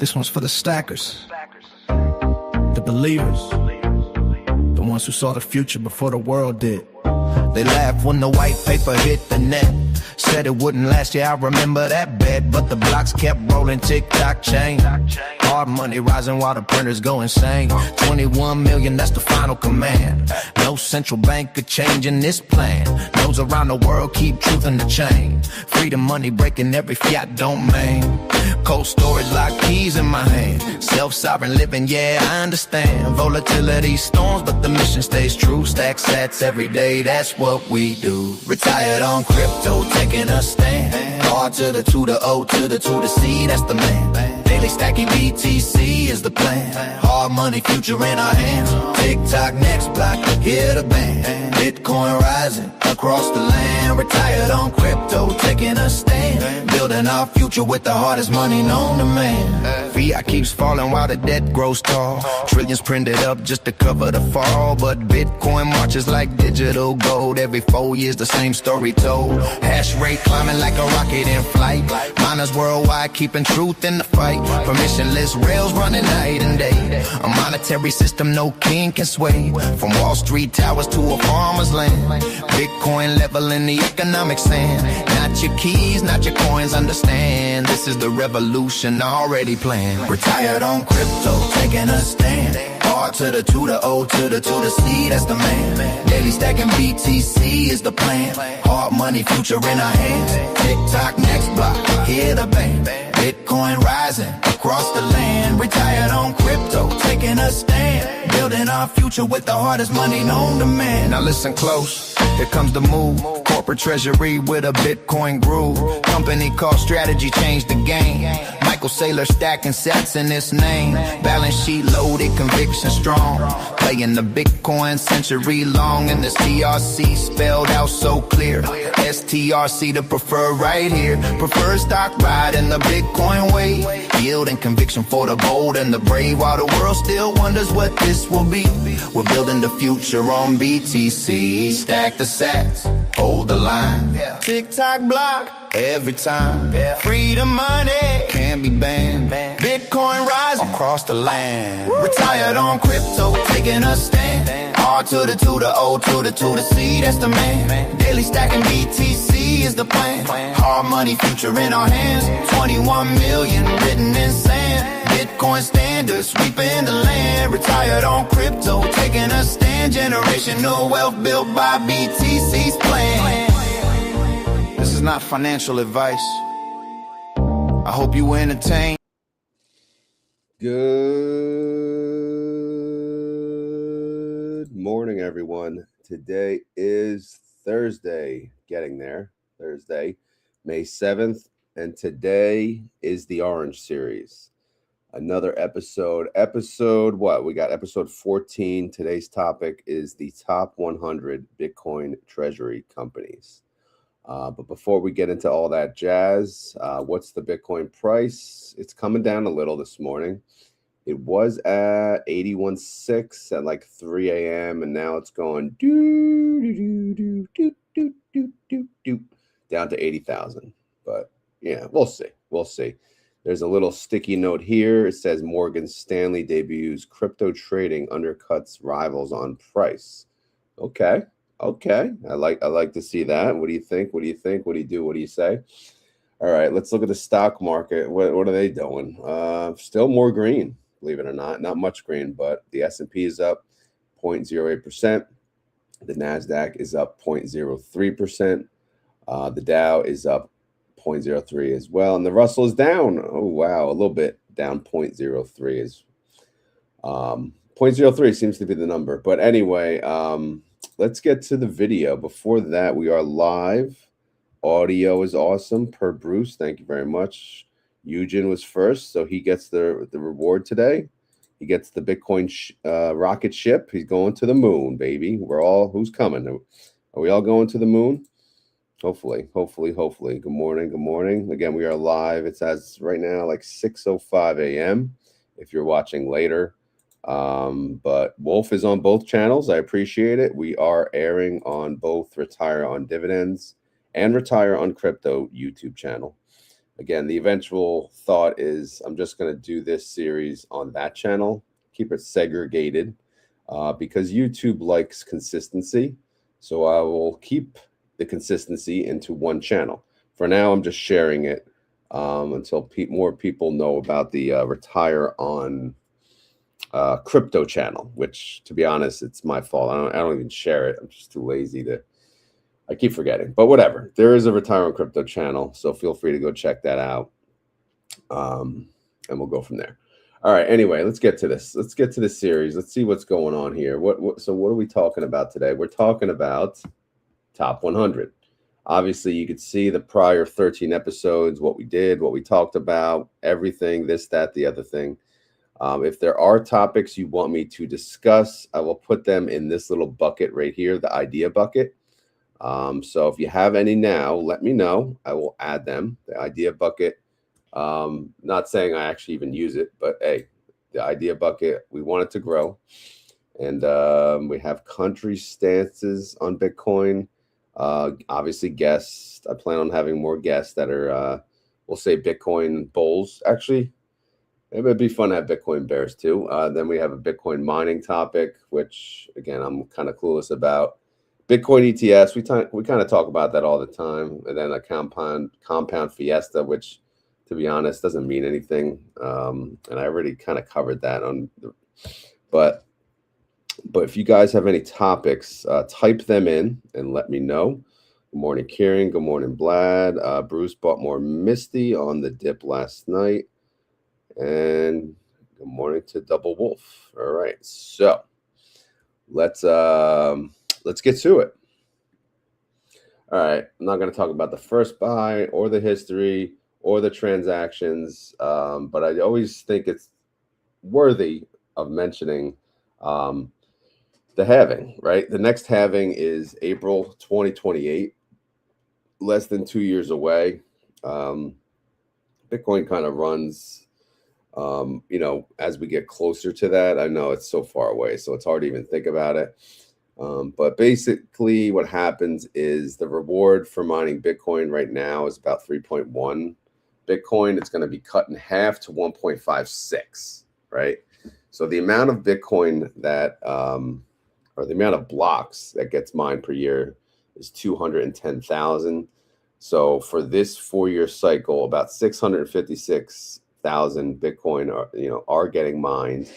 This one's for the stackers, the believers, the ones who saw the future before the world did. They laughed when the white paper hit the net. Said it wouldn't last, yeah, I remember that bet. But the blocks kept rolling, tick-tock chain. Hard money rising while the printers go insane. 21 million, that's the final command. No central bank could change in this plan. Those around the world keep truth in the chain. Freedom money breaking every fiat domain. Cold storage lock keys in my hand. Self-sovereign living, yeah, I understand. Volatility storms, but the mission stays true. Stack sats every day, that's what we do. Retired on crypto, taking a stand. R to the 2 to O to the 2 to C, that's the man. Daily stacking BTC is the plan. Hard money, future in our hands. TikTok, next block, hear the band. Bitcoin rising across the land. Retired on crypto, taking a stand. Building our future with the hardest money known to man. Fiat keeps falling while the debt grows tall. Trillions printed up just to cover the fall. But Bitcoin marches like digital gold. Every 4 years the same story told. Hash rate climbing like a rocket in flight. Miners worldwide keeping truth in the fight. Permissionless rails running night and day. A monetary system no king can sway. From Wall Street towers to a farmer's land. Bitcoin leveling the economic sand. Not your keys, not your coins, understand. This is the revolution already planned. Retired on crypto, taking a stand. R to the 2 to O to the 2 to C, that's the man. Daily stacking BTC is the plan. Hard money, future in our hands. TikTok, next block, hear the band. Bitcoin rising across the land. Retired on crypto, taking a stand. Building our future with the hardest money known to man. Now listen close, here comes the move. Corporate treasury with a Bitcoin groove. Company called Strategy changed the game. Michael Saylor stacking sats in his name. Balance sheet loaded, conviction strong. Playing the Bitcoin century long. And this TRC spelled out so clear. STRC to prefer right here. Preferred stock ride in the Bitcoin way. Yield and conviction for the bold and the brave. While the world still wonders what this will be. We're building the future on BTC. Stack the sats, hold the line. Tick-tock block every time. Freedom money can't be banned. Bitcoin rising across the land. Retired on crypto, taking a stand. R to the 2 to O to the 2 to C, that's the man. Daily stacking BTC is the plan. Hard money, future in our hands. 21 million written in sand. Bitcoin standards sweeping the land. Retired on crypto, taking a stand. Generational wealth built by BTC's plan. This is not financial advice. I hope you entertain. Good morning, everyone. Today is Thursday, getting there, Thursday, May 7th, and today is the Orange Series. Another episode. What? We got episode 14. Today's topic is the top 100 Bitcoin Treasury companies. But before we get into all that jazz, what's the Bitcoin price? It's coming down a little this morning. It was at 81.6 at like 3 a.m. and now it's going down to 80,000. But yeah, we'll see. We'll see. There's a little sticky note here. It says Morgan Stanley debuts crypto trading undercuts rivals on price. Okay. I like to see that. What do you think? What do you do? What do you say? All right, let's look at the stock market. What are they doing? Still more green, believe it or not. Not much green, but the S&P is up 0.08%. The NASDAQ is up 0.03%. The Dow is up 0.03 as well. And the Russell is down. Oh, wow. A little bit down 0.03 is 0.03 seems to be the number. But anyway, let's get to the video. Before that, we are live. Audio is awesome per Bruce. Thank you very much. Eugen was first, so he gets the reward today. He gets the Bitcoin rocket ship. He's going to the moon, baby. Who's coming? Are we all going to the moon? Hopefully. Good morning. Again, we are live. It's as right now like 6:05 a.m. if you're watching later. But Wolf is on both channels. I appreciate it. We are airing on both Retire on Dividends and Retire on Crypto YouTube channel. again, the eventual thought is I'm just going to do this series on that channel, keep it segregated, because YouTube likes consistency. So I will keep the consistency into one channel. For now, I'm just sharing it until more people know about the Retire on crypto channel, which, to be honest, it's my fault. I don't even share it. I'm just too lazy to. I keep forgetting, but whatever. There is a Retire on Crypto channel, so feel free to go check that out, and we'll go from there. All right. Anyway, let's get to this. Let's get to this series. Let's see what's going on here. So what are we talking about today? We're talking about top 100. Obviously, you could see the prior 13 episodes, what we did, what we talked about, everything, this, that, the other thing. If there are topics you want me to discuss, I will put them in this little bucket right here, the idea bucket. So if you have any now, let me know. I will add them. The idea bucket. Not saying I actually even use it, but hey, the idea bucket, we want it to grow. And we have country stances on Bitcoin. Obviously guests. I plan on having more guests that are, we'll say Bitcoin bulls. Actually, it would be fun to have Bitcoin bears too. Then we have a Bitcoin mining topic, which again, I'm kind of clueless about. Bitcoin ETFs, we kind of talk about that all the time. And then a compound fiesta, which, to be honest, doesn't mean anything. And I already kind of covered that but if you guys have any topics, type them in and let me know. Good morning, Kieran. Good morning, Vlad. Bruce bought more Misty on the dip last night. And good morning to Double Wolf. All right, so let's get to it. All right, I'm not going to talk about the first buy or the history or the transactions, but I always think it's worthy of mentioning the halving, right? The next halving is April 2028, less than 2 years away. Bitcoin kind of runs, as we get closer to that. I know it's so far away, so it's hard to even think about it. But basically what happens is the reward for mining Bitcoin right now is about 3.1 Bitcoin. It's going to be cut in half to 1.56, right? So the amount of Bitcoin that, or the amount of blocks that gets mined per year is 210,000. So for this 4-year cycle, about 656,000 Bitcoin are getting mined.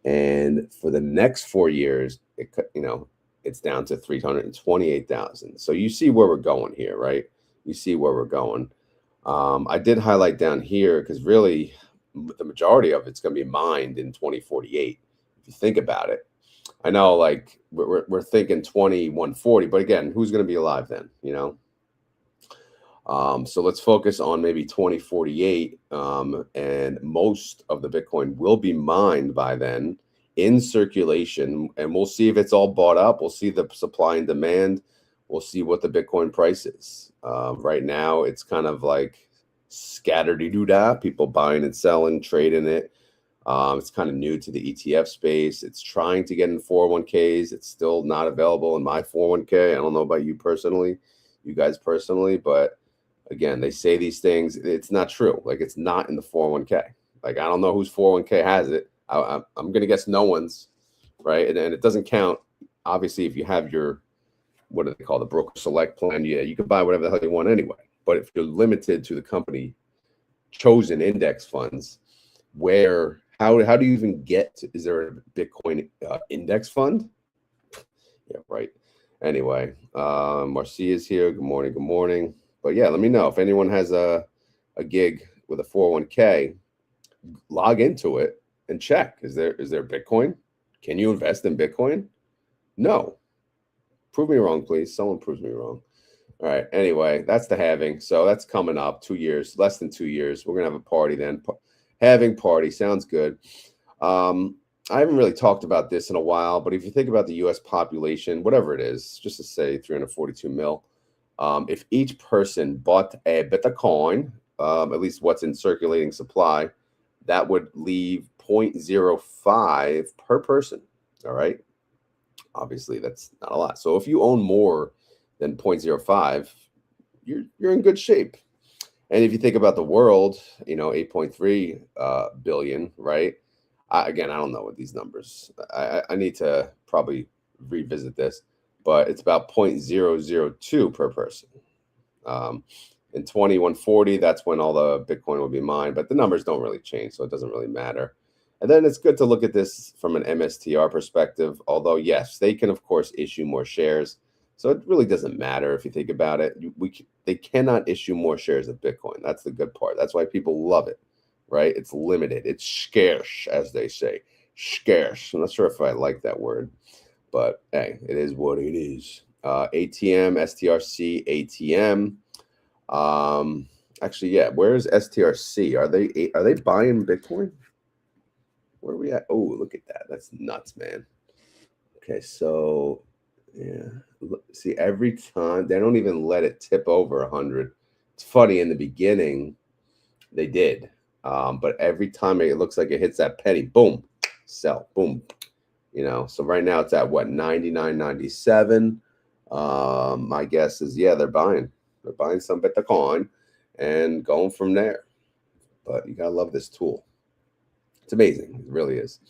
And for the next 4 years, it's down to 328,000. So you see where we're going here, right? You see where we're going. I did highlight down here because really the majority of it's going to be mined in 2048. If you think about it, I know like we're thinking 2140, but again, who's going to be alive then? So let's focus on maybe 2048, and most of the Bitcoin will be mined by then in circulation, and we'll see if it's all bought up. We'll see the supply and demand. We'll see what the Bitcoin price is. Right now, it's kind of like scattered-doo-dah, people buying and selling, trading it. It's kind of new to the ETF space. It's trying to get in 401ks. It's still not available in my 401k. I don't know about you guys personally, but again, they say these things. It's not true. Like, it's not in the 401k. Like, I don't know whose 401k has it. I'm going to guess no one's, right? And it doesn't count. Obviously, if you have your, what do they call, the broker select plan, yeah, you can buy whatever the hell you want anyway. But if you're limited to the company chosen index funds, how do you even get to, is there a Bitcoin index fund? Yeah, right. Anyway, Marcia's here. Good morning. Good morning. But yeah, let me know if anyone has a gig with a 401k, log into it and check. Is there Bitcoin? Can you invest in Bitcoin? No. Prove me wrong, please. Someone proves me wrong. All right. Anyway, that's the halving. So that's coming up 2 years, less than 2 years. We're going to have a party then. Halving party. Sounds good. I haven't really talked about this in a while, but if you think about the U.S. population, whatever it is, just to say 342 mil, if each person bought a Bitcoin, at least what's in circulating supply, that would leave 0.05 per person. All right. Obviously, that's not a lot. So if you own more than 0.05, you're in good shape. And if you think about the world, 8.3 billion, right? Again, I don't know what these numbers. I need to probably revisit this, but it's about 0.002 per person. In 2140, that's when all the Bitcoin will be mined, but the numbers don't really change, so it doesn't really matter. And then it's good to look at this from an MSTR perspective, although, yes, they can, of course, issue more shares. So it really doesn't matter if you think about it. They cannot issue more shares of Bitcoin. That's the good part. That's why people love it, right? It's limited. It's scarce, as they say. Scarce. I'm not sure if I like that word, but hey, it is what it is. ATM, STRC, ATM. Actually, yeah. Where's STRC? Are they buying Bitcoin? Where are we at? Oh, look at that. That's nuts, man. Okay, so yeah. See, every time they don't even let it tip over 100. It's funny, in the beginning, they did. But every time it looks like it hits that penny, boom, sell, boom. So right now it's at what, 99.97. My guess is, yeah, they're buying some Bitcoin and going from there. But you gotta love this tool. It's amazing. It really is.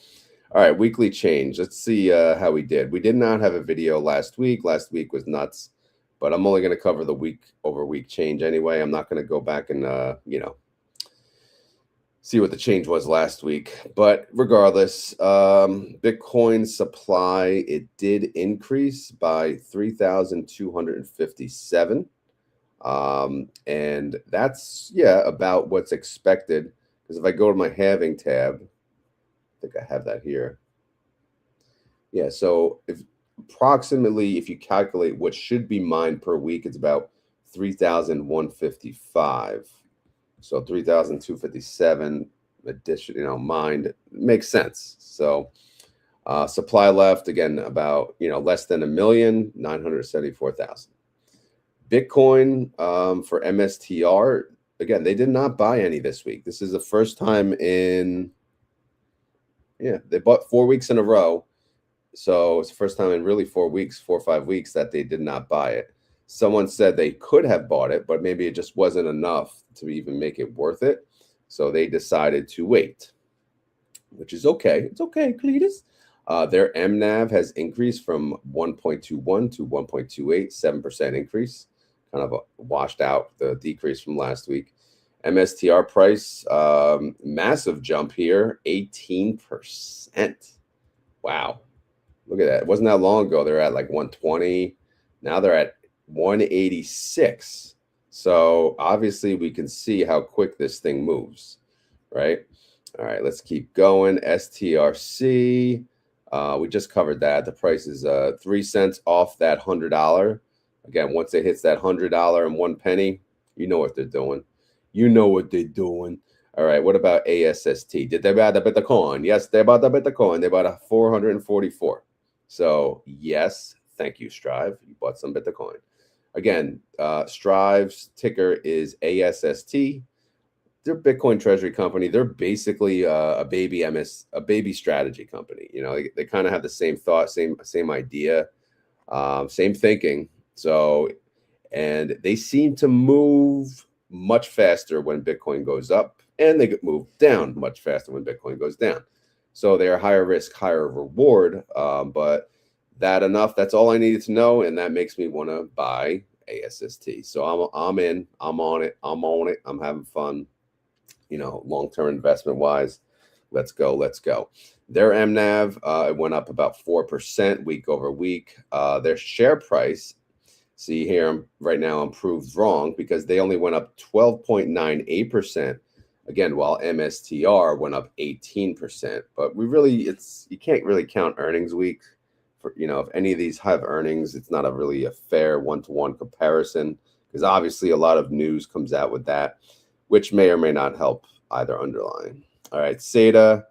All right, weekly change. Let's see how we did. We did not have a video last week. Last week was nuts, but I'm only going to cover the week over week change anyway. I'm not going to go back and see what the change was last week. But regardless, Bitcoin supply, it did increase by 3,257. And that's, about what's expected. Because if I go to my halving tab, I think I have that here. Yeah, so if you calculate what should be mined per week, it's about 3,155. So 3,257 addition, mined, makes sense. So supply left, again, about less than 1,974,000. Bitcoin for MSTR, again, they did not buy any this week. This is the first time in they bought 4 weeks in a row. So it's the first time in really 4 or 5 weeks that they did not buy it. Someone said they could have bought it, but maybe it just wasn't enough to even make it worth it. So they decided to wait, which is okay. It's okay, Cletus. Their MNAV has increased from 1.21 to 1.28, 7% increase. Kind of washed out the decrease from last week. MSTR price, massive jump here, 18%. Wow. Look at that. It wasn't that long ago. They're at like 120. Now they're at 186. So obviously we can see how quick this thing moves, right? All right, let's keep going. STRC. We just covered that. The price is 3 cents off that $100. Again, once it hits that $100 and 1 penny, you know what they're doing. All right, what about ASST? Did they buy the Bitcoin? Yes, they bought the Bitcoin. They bought a 444. So yes, thank you, Strive. You bought some Bitcoin. Again, Strive's ticker is ASST. They're Bitcoin Treasury company. They're basically a baby strategy company. They kind of have the same thought, same idea, same thinking. So, and they seem to move much faster when Bitcoin goes up, and they move down much faster when Bitcoin goes down. So they are higher risk, higher reward. But that's all I needed to know, and that makes me want to buy ASST. So I'm in. I'm on it. I'm having fun. Long-term investment wise. Let's go. Their MNAV, it went up about 4% week over week. Their share price, see here, right now I'm proved wrong because they only went up 12.98%. Again, while MSTR went up 18%. But you can't really count earnings week. If any of these have earnings, it's not really a fair one-to-one comparison because obviously a lot of news comes out with that, which may or may not help either underlying. All right, SATA,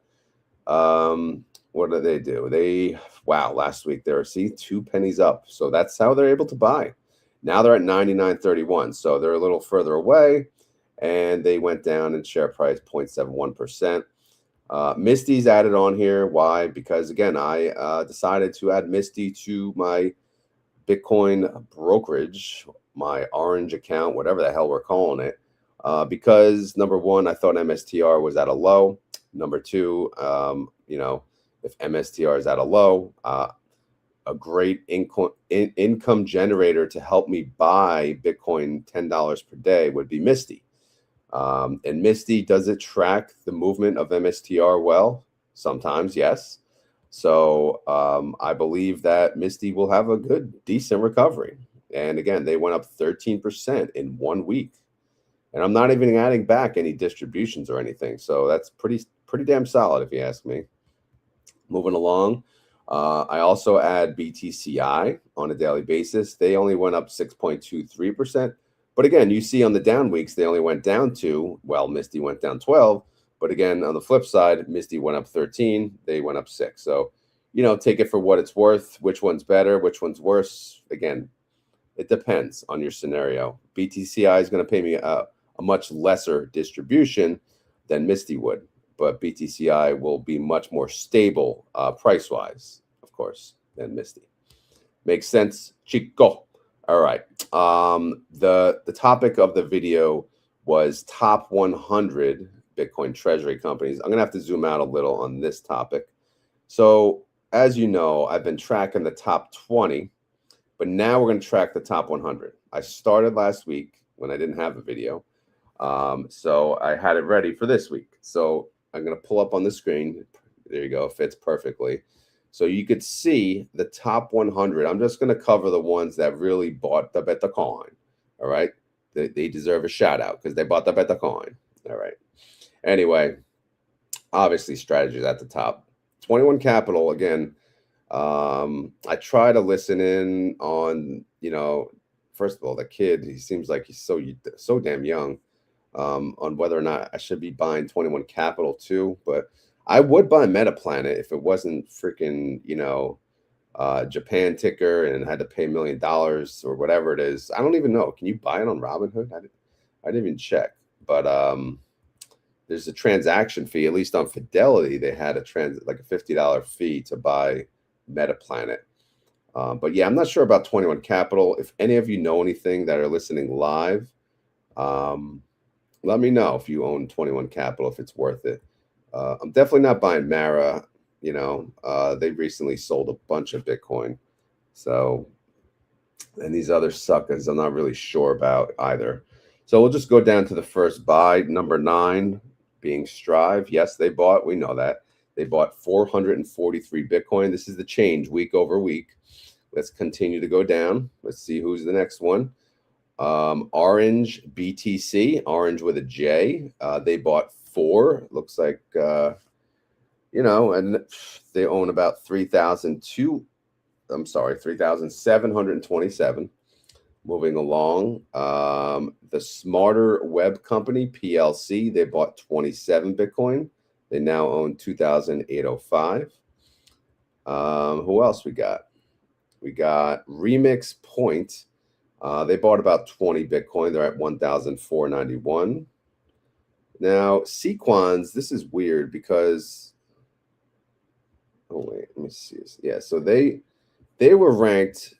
what do they do? Last week they were, 2 pennies up. So that's how they're able to buy. Now they're at 99.31. So they're a little further away, and they went down in share price 0.71%. Misty's added on here. Why? Because again, I decided to add Misty to my Bitcoin brokerage, my orange account, whatever the hell we're calling it. because number one, I thought MSTR was at a low. Number two, if MSTR is at a low, a great income generator to help me buy Bitcoin $10 per day would be Misty. And Misty, does it track the movement of MSTR well? Sometimes, yes. So I believe that Misty will have a good, decent recovery. And again, they went up 13% in 1 week. And I'm not even adding back any distributions or anything. So that's pretty damn solid, if you ask me. Moving along, I also add BTCI on a daily basis. They only went up 6.23%. But again, you see on the down weeks, they only went down 2. Well, Misty went down 12. But again, on the flip side, Misty went up 13. They went up 6. So, take it for what it's worth. Which one's better? Which one's worse? Again, it depends on your scenario. BTCI is going to pay me a much lesser distribution than Misty would, but BTCI will be much more stable price-wise, of course, than Misty. Makes sense, Chico? All right. The topic of the video was top 100 Bitcoin Treasury companies. I'm going to have to zoom out a little on this topic. So, as you know, I've been tracking the top 20, but now we're going to track the top 100. I started last week when I didn't have a video. So I had it ready for this week. So I'm going to pull up on the screen. There you go. It fits perfectly. So you could see the top 100. I'm just going to cover the ones that really bought the Bitcoin. All right. They deserve a shout out because they bought the Bitcoin. All right. Anyway, obviously strategies at the top. 21 Capital, again, I try to listen in on, first of all, the kid, he seems like he's so damn young. On whether or not I should be buying 21 Capital too, but I would buy Metaplanet if it wasn't freaking, Japan ticker and had to pay $1 million or whatever it is. I don't even know. Can you buy it on Robinhood? I didn't even check, but there's a transaction fee. At least on Fidelity, they had a $50 fee to buy Metaplanet. But yeah, I'm not sure about 21 Capital. If any of you know anything that are listening live, let me know if you own 21 Capital, if it's worth it. I'm definitely not buying Mara. They recently sold a bunch of Bitcoin. So, and these other suckers, I'm not really sure about either. So we'll just go down to the first buy, number 9, being Strive. Yes, they bought. We know that. They bought 443 Bitcoin. This is the change week over week. Let's continue to go down. Let's see who's the next one. Orange BTC, Orange with a J. They bought 4. Looks like, and they own about 3,727. Moving along, the Smarter Web Company, PLC, they bought 27 Bitcoin. They now own 2,805. Who else we got? We got Remix Point. They bought about 20 Bitcoin. They're at 1,491. Now, Sequans, this is weird because, oh wait, let me see. Yeah, so they were ranked,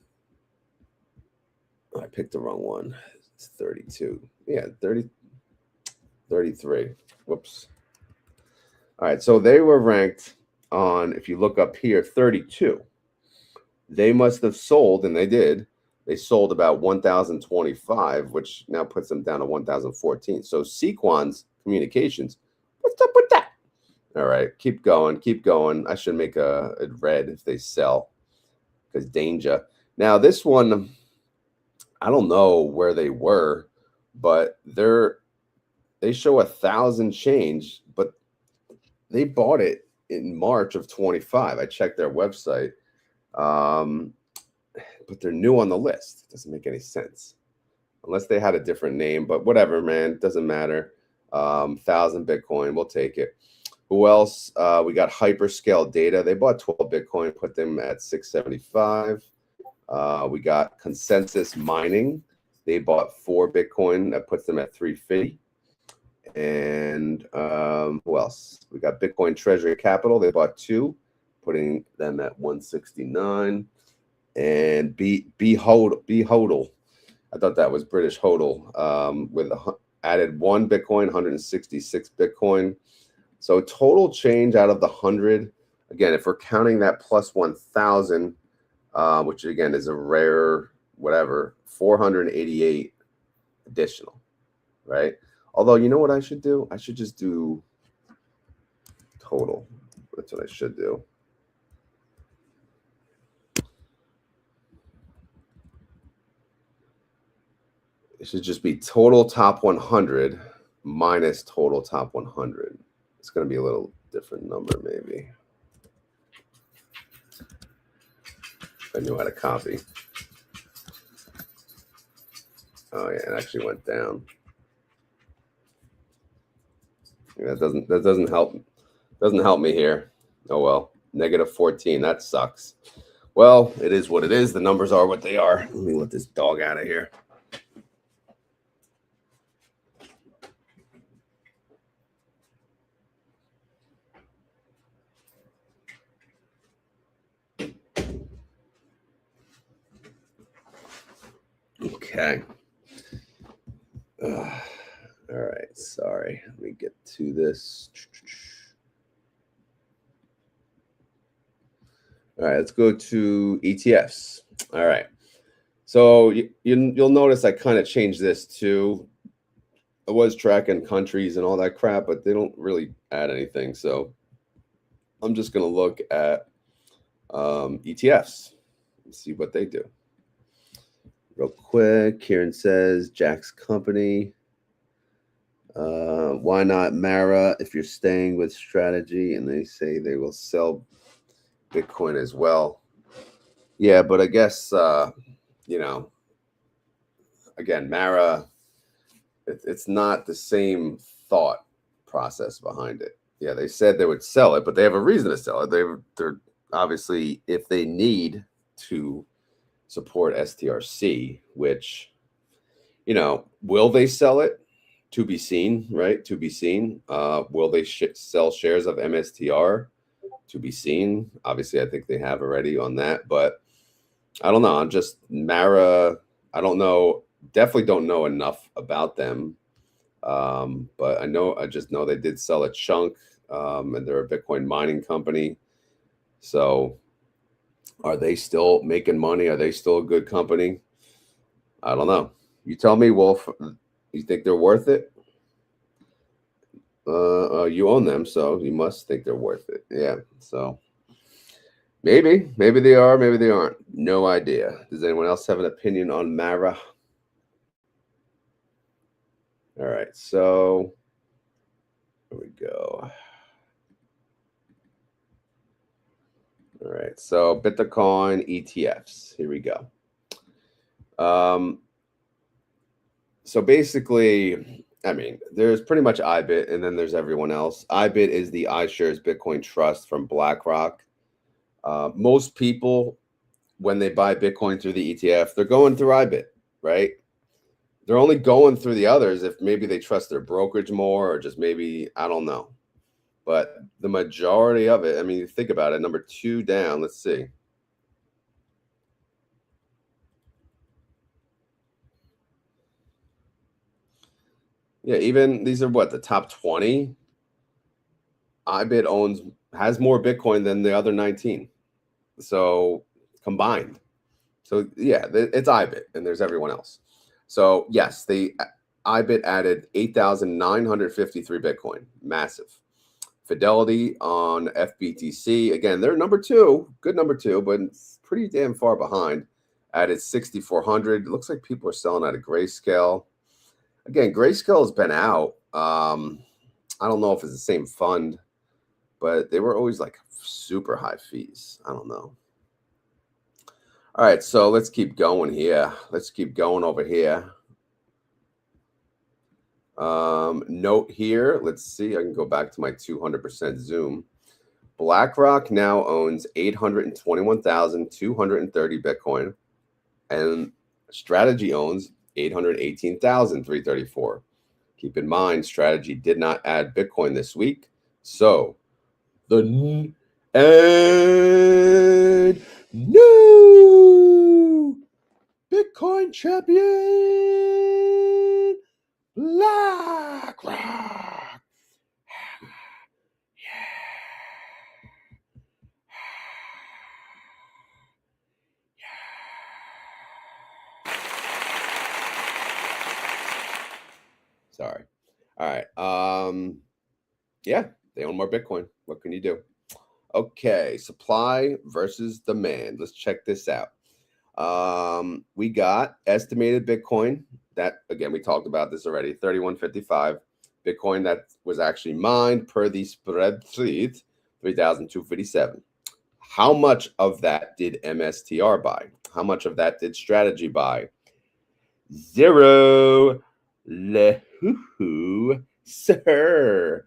I picked the wrong one. It's 32. Yeah, 33. Whoops. All right, so they were ranked on, if you look up here, 32. They must have sold, and they did. They sold about 1,025, which now puts them down to 1,014. So Sequans Communications, what's up with that? All right, keep going, keep going. I should make a red if they sell, because danger. Now this one, I don't know where they were, but they show 1,000 change, but they bought it in March of 25. I checked their website. But they're new on the list. It doesn't make any sense unless they had a different name, but whatever, man, it doesn't matter. 1,000 Bitcoin, we'll take it. Who else? We got Hyperscale Data. They bought 12 Bitcoin, put them at 675. We got Consensus Mining. They bought 4 Bitcoin. That puts them at 350. And who else? We got Bitcoin Treasury Capital. They bought 2, putting them at 169. And B Hodl. I thought that was British Hodl with added 1 Bitcoin, 166 Bitcoin. So total change out of the 100. Again, if we're counting that plus 1,000, which again is a rare whatever, 488 additional, right? Although, you know what I should do? I should just do total. That's what I should do. It should just be total top 100 minus total top 100. It's going to be a little different number, maybe. If I knew how to copy. Oh yeah, it actually went down. Yeah, that doesn't help me here. Oh well, -14. That sucks. Well, it is what it is. The numbers are what they are. Let me let this dog out of here. Okay. All right. Sorry. Let me get to this. All right. Let's go to ETFs. All right. So you'll notice I kind of changed this too. I was tracking countries and all that crap, but they don't really add anything. So I'm just going to look at ETFs and see what they do. Real quick, Kieran says, Jack's company. Why not Mara if you're staying with strategy? And they say they will sell Bitcoin as well. Yeah, but I guess, again, Mara, it's not the same thought process behind it. Yeah, they said they would sell it, but they have a reason to sell it. They're obviously, if they need to support STRC, which, will they sell it? To be seen, right? To be seen. Will they sell shares of MSTR? To be seen. Obviously, I think they have already on that, but I don't know. I'm just Mara. I don't know. Definitely don't know enough about them. But I just know they did sell a chunk, and they're a Bitcoin mining company. So are they still making money? Are they still a good company? I don't know. You tell me, Wolf. You think they're worth it? You own them, so you must think they're worth it. Yeah. So maybe they are, maybe they aren't. No idea. Does anyone else have an opinion on Mara? All right. So here we go. All right. So Bitcoin ETFs. Here we go. So basically, I mean, there's pretty much IBIT, and then there's everyone else. IBIT is the iShares Bitcoin Trust from BlackRock. Most people, when they buy Bitcoin through the ETF, they're going through IBIT, right? They're only going through the others if maybe they trust their brokerage more, or just maybe, I don't know. But the majority of it, I mean, think about it. Number 2 down, let's see. Yeah, even these are what, the top 20? IBIT has more Bitcoin than the other 19. So combined. So yeah, it's IBIT, and there's everyone else. So yes, IBIT added 8,953 Bitcoin, massive. Fidelity on FBTC, again, they're number 2, good number 2, but it's pretty damn far behind. Added 6,400. Looks like people are selling out of Grayscale. Again, Grayscale has been out. I don't know if it's the same fund, but they were always like super high fees. I don't know. All right, so let's keep going here. Let's keep going over here. Note here, let's see. I can go back to my 200% zoom. BlackRock now owns 821,230 Bitcoin, and Strategy owns 818,334. Keep in mind, Strategy did not add Bitcoin this week, so the new Bitcoin champion, BlackRock. Sorry. All right. Yeah, they own more Bitcoin. What can you do? Okay, supply versus demand. Let's check this out. We got estimated Bitcoin. That again, we talked about this already. 3155 Bitcoin that was actually mined per the spreadsheet. 3,257. How much of that did MSTR buy? How much of that did Strategy buy? 0. Le-hoo-hoo, sir.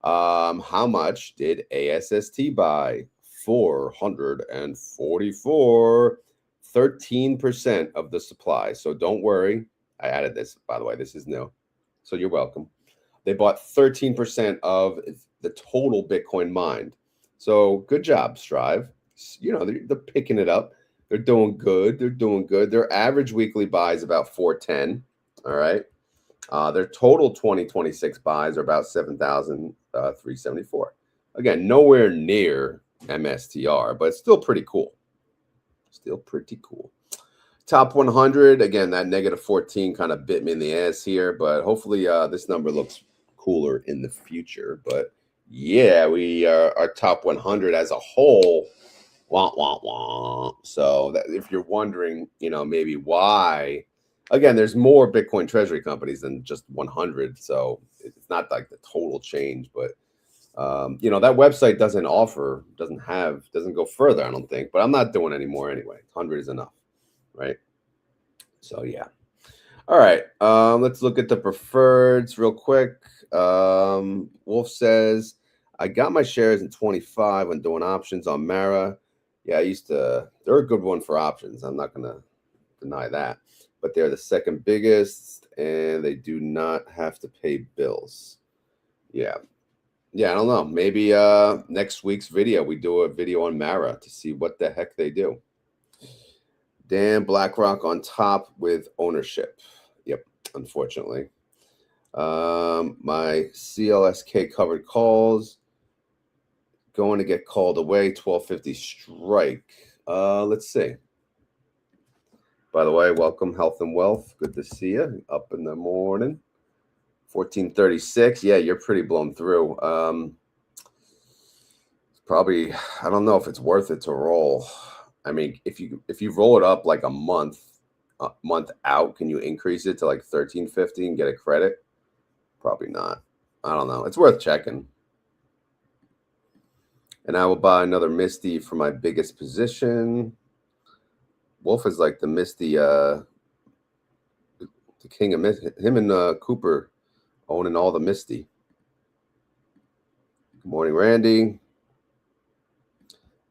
How much did ASST buy? 444. 13% of the supply. So don't worry. I added this, by the way. This is new. So you're welcome. They bought 13% of the total Bitcoin mined. So good job, Strive. You know, they're picking it up. They're doing good. They're doing good. Their average weekly buy is about 410. All right. Their total 2026 buys are about 7,374. Again, nowhere near MSTR, but it's still pretty cool. Still pretty cool. Top 100, again, that negative 14 kind of bit me in the ass here, but hopefully this number looks cooler in the future. But yeah, we are our top 100 as a whole. Wah, wah, wah. So that, if you're wondering, you know, maybe why, again, there's more Bitcoin Treasury companies than just 100. So it's not like the total change, but you know, that website doesn't go further, I don't think, but I'm not doing any more anyway. 100 is enough, right? So yeah. All right. Let's look at the preferreds real quick. Wolf says, I got my shares in 25 when doing options on Mara. Yeah, they're a good one for options. I'm not going to deny that, but they're the second biggest and they do not have to pay bills. Yeah. Yeah, I don't know. Maybe next week's video, we do a video on Mara to see what the heck they do. Dan, BlackRock on top with ownership. Yep, unfortunately. My CLSK covered calls going to get called away. 1250 strike. Let's see. By the way, welcome, Health and Wealth. Good to see you up in the morning. 1436. Yeah, you're pretty blown through. Probably, I don't know if it's worth it to roll. I mean, if you roll it up like a month out, can you increase it to like 1350 and get a credit? Probably not. I don't know. It's worth checking. And I will buy another Misty for my biggest position. Wolf is like the Misty, the king of Misty. Him and Cooper owning all the Misty. Good morning, Randy.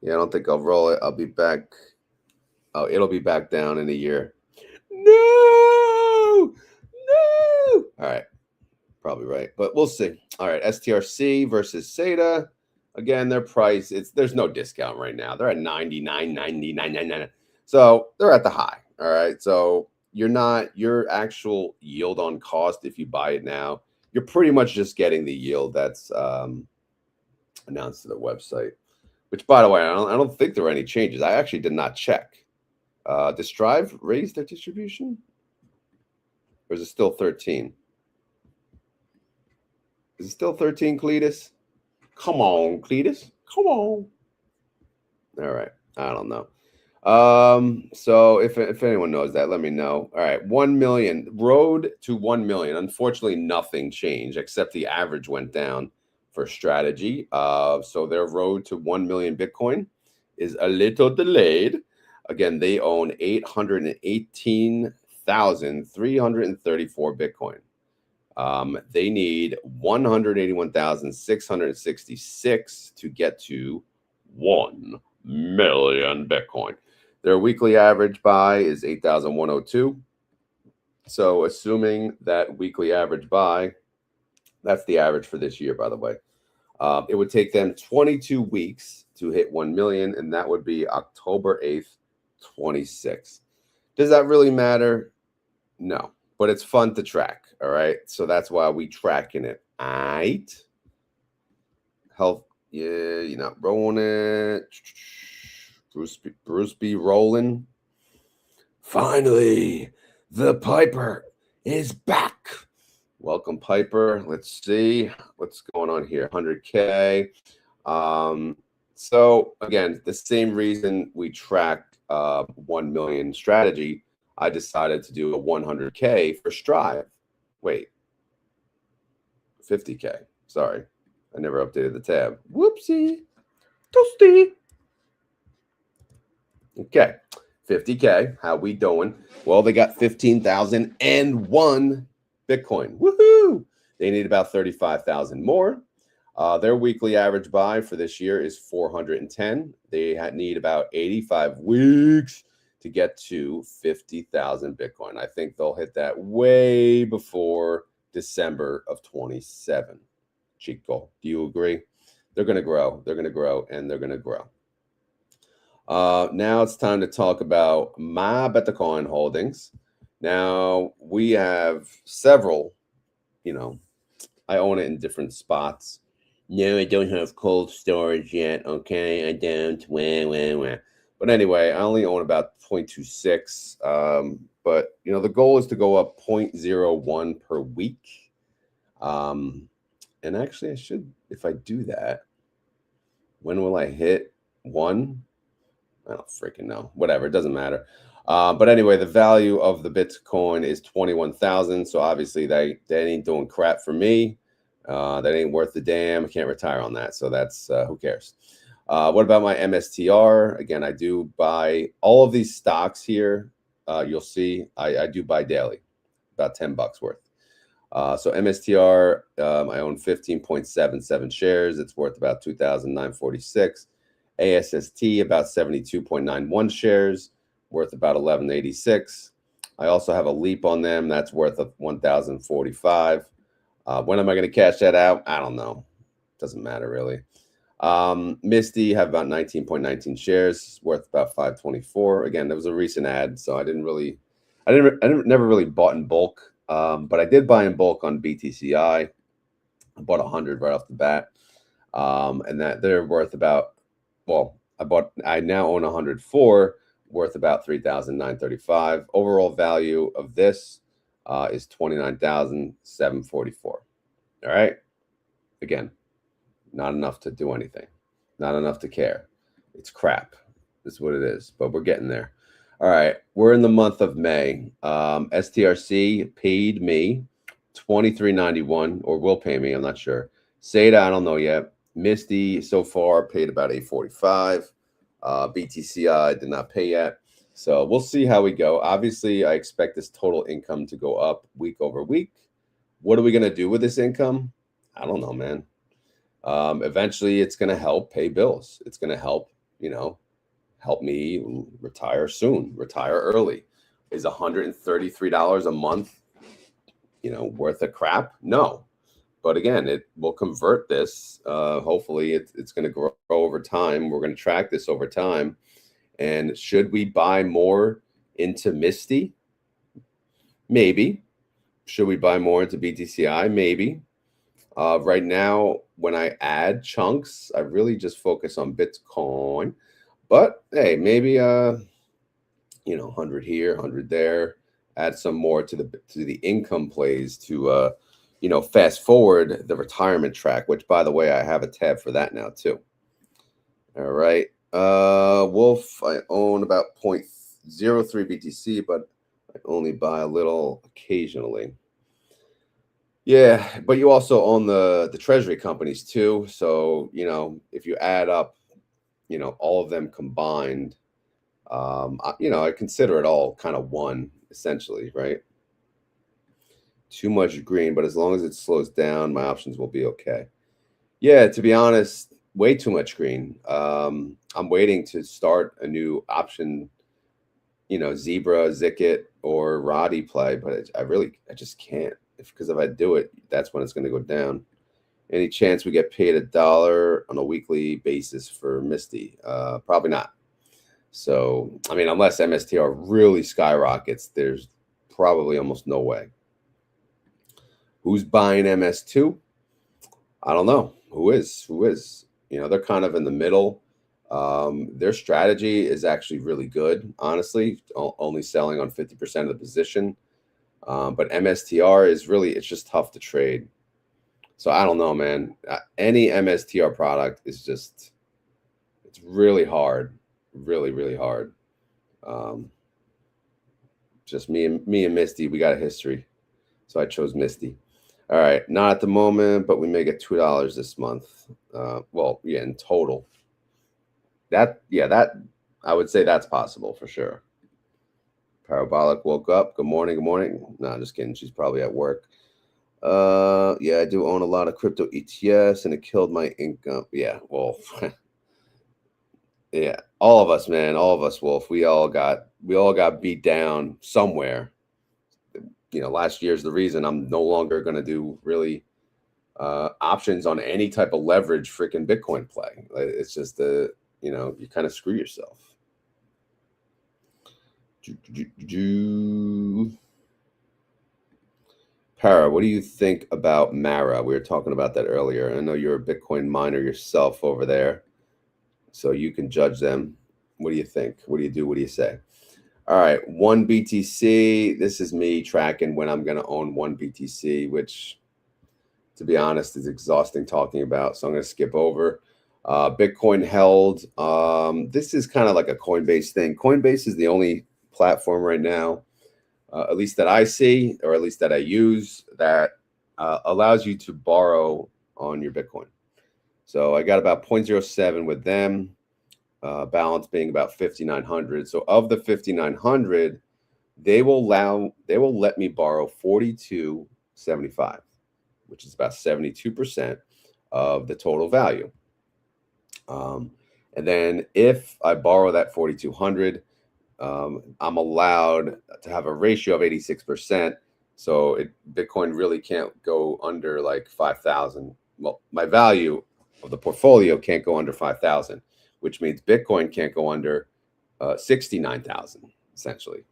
Yeah, I don't think I'll roll it. I'll be back. Oh, it'll be back down in a year. No. All right. Probably right, but we'll see. All right. STRC versus SATA. Again, their price, there's no discount right now. They're at 99.99. So they're at the high. All right. So your actual yield on cost, if you buy it now, you're pretty much just getting the yield that's announced to the website. Which, by the way, I don't think there are any changes. I actually did not check. Does Strive raise their distribution? Or is it still 13? Is it still 13, Cletus? Come on, Cletus. Come on. All right. I don't know. So if anyone knows that, let me know. All right. 1 million. Road to 1 million. Unfortunately, nothing changed except the average went down for Strategy. So their road to 1 million Bitcoin is a little delayed. Again, they own 818,334 Bitcoin. They need 181,666 to get to 1 million Bitcoin. Their weekly average buy is 8,102. So assuming that weekly average buy, that's the average for this year, by the way. It would take them 22 weeks to hit 1 million, and that would be October 8th, 26. Does that really matter? No. but it's fun to track. All right. So that's why we tracking it. All right. Health. Yeah, you're not rolling it. Bruce B rolling. Finally, the Piper is back. Welcome, Piper. Let's see what's going on here. 100K. So again, the same reason we tracked 1 million strategy, I decided to do a 100K for Strive. Wait, 50K. Sorry, I never updated the tab. Whoopsie. Toasty. Okay, 50K. How we doing? Well, they got 15,001 Bitcoin. Woohoo! They need about 35,000 more. Their weekly average buy for this year is 410. They need about 85 weeks to get to 50,000 Bitcoin. I think they'll hit that way before December of 27. Chico, do you agree? They're going to grow. They're going to grow, and they're going to grow. Now it's time to talk about my Bitcoin holdings. Now we have several, I own it in different spots. No, I don't have cold storage yet. Okay, I don't. Wah. But anyway, I only own about 0.26. But the goal is to go up 0.01 per week. And actually, I should, if I do that, when will I hit 1? I don't freaking know. Whatever, it doesn't matter. But anyway, the value of the Bitcoin is 21,000. So obviously, that ain't doing crap for me. That ain't worth the damn. I can't retire on that. So that's who cares. What about my MSTR? Again, I do buy all of these stocks here. You'll see I do buy daily, about $10 worth. So MSTR, I own 15.77 shares. It's worth about 2,946. ASST, about 72.91 shares, worth about 1186. I also have a Leap on them. That's worth 1,045. When am I going to cash that out? I don't know. Doesn't matter really. Misty have about 19.19 shares, worth about 524. Again, there was a recent ad, so I never really bought in bulk. But I did buy in bulk on BTCI. I bought 100 right off the bat. And that they're worth about, I now own 104, worth about 3,935. Overall value of this is 29,744. All right. Again, not enough to do anything, not enough to care. It's crap. That's what it is, but we're getting there. All right. We're in the month of May. STRC paid me $23.91, or will pay me. I'm not sure. SATA, I don't know yet. Misty so far paid about $8.45. BTCI did not pay yet. So we'll see how we go. Obviously, I expect this total income to go up week over week. What are we going to do with this income? I don't know, man. Eventually, it's going to help pay bills. It's going to help, help me retire soon, retire early. Is $133 a month, worth of crap? No. But again, it will convert this. Hopefully, it's going to grow over time. We're going to track this over time. And should we buy more into Misty? Maybe. Should we buy more into BTCI? Maybe. Right now, when I add chunks, I really just focus on Bitcoin. But hey, maybe 100 here, 100 there. Add some more to the income plays to fast forward the retirement track, which, by the way, I have a tab for that now too. All right. Wolf, I own about 0.03 BTC, but I only buy a little occasionally. Yeah, but you also own the Treasury companies too. So, if you add up, all of them combined, I consider it all kind of one, essentially, right? Too much green, but as long as it slows down, my options will be okay. Yeah, to be honest, way too much green. I'm waiting to start a new option, Zebra, Zicket, or Roddy play, but I just can't. Because if I do it, that's when it's going to go down. Any chance we get paid $1 on a weekly basis for Misty? Probably not. So, unless MSTR really skyrockets, there's probably almost no way. Who's buying MS2? I don't know. Who is? You know, they're kind of in the middle. Their strategy is actually really good, honestly, only selling on 50% of the position. But MSTR is really, it's just tough to trade. So I don't know, man. Any MSTR product is just, it's really hard, really, really hard. Just me and Misty, we got a history. So I chose Misty. All right, not at the moment, but we may get $2 this month. Well, yeah, in total. That I would say that's possible for sure. Parabolic woke up. Good morning. Good morning. No, just kidding. She's probably at work. Yeah, I do own a lot of crypto ETFs, and it killed my income. Yeah, well, yeah, all of us, man, all of us, Wolf. We all got beat down somewhere. You know, last year's the reason I'm no longer going to do really options on any type of leverage freaking Bitcoin play. It's just you know, you kind of screw yourself. Para, what do you think about Mara? We were talking about that earlier. I know you're a Bitcoin miner yourself over there, so you can judge them. What do you think? What do you do? What do you say? All right, 1 BTC. This is me tracking when I'm going to own 1 BTC, which, to be honest, is exhausting talking about. So I'm going to skip over. Bitcoin held. This is kind of like a Coinbase thing. Coinbase is the only platform right now, at least that I see, or at least that I use, that allows you to borrow on your Bitcoin. So I got about 0.07 with them. Balance being about 5,900. So of the 5,900, they will let me borrow 42.75, which is about 72% of the total value. And then if I borrow that 4,200, I'm allowed to have a ratio of 86%. So Bitcoin really can't go under like 5,000. Well, my value of the portfolio can't go under 5,000. Which means Bitcoin can't go under 69,000, essentially.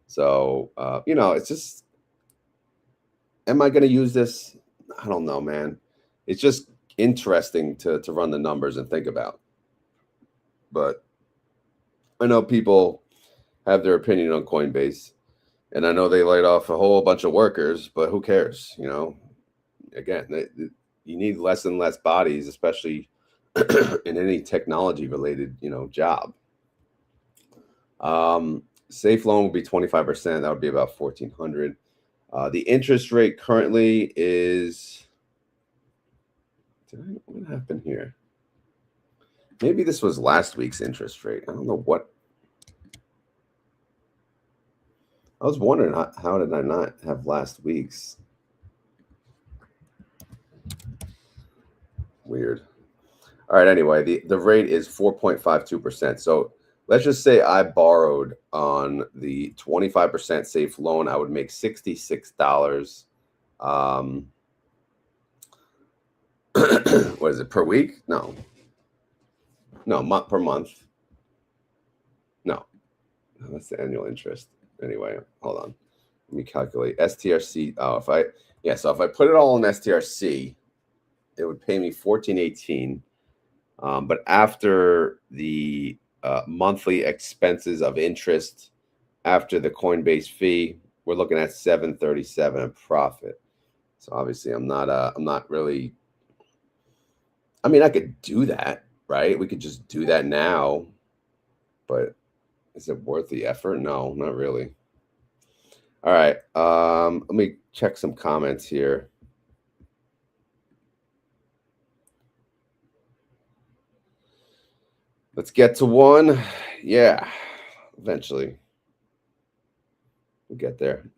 So, you know, it's just, am I going to use this? I don't know, man. It's just interesting to run the numbers and think about. But I know people have their opinion on Coinbase, and I know they laid off a whole bunch of workers, but who cares? You know, again, you need less and less bodies, especially in any technology related, you know, job. Safe loan will be 25%. That would be about 1,400. The interest rate currently is, what happened here? Maybe this was last week's interest rate. I don't know what. I was wondering, how did I not have last week's? Weird. All right, anyway, the rate is 4.52%. So let's just say I borrowed on the 25% safe loan. I would make $66. What is it, per week? No, per month. No, that's the annual interest. Anyway, hold on. Let me calculate. STRC. Oh, so if I put it all in STRC, it would pay me $14.18. But after the monthly expenses of interest, after the Coinbase fee, we're looking at $7.37 in profit. So obviously, I'm not really. I mean, I could do that, right? We could just do that now, but is it worth the effort? No, not really. All right, let me check some comments here. Let's get to one. Yeah, eventually we'll get there.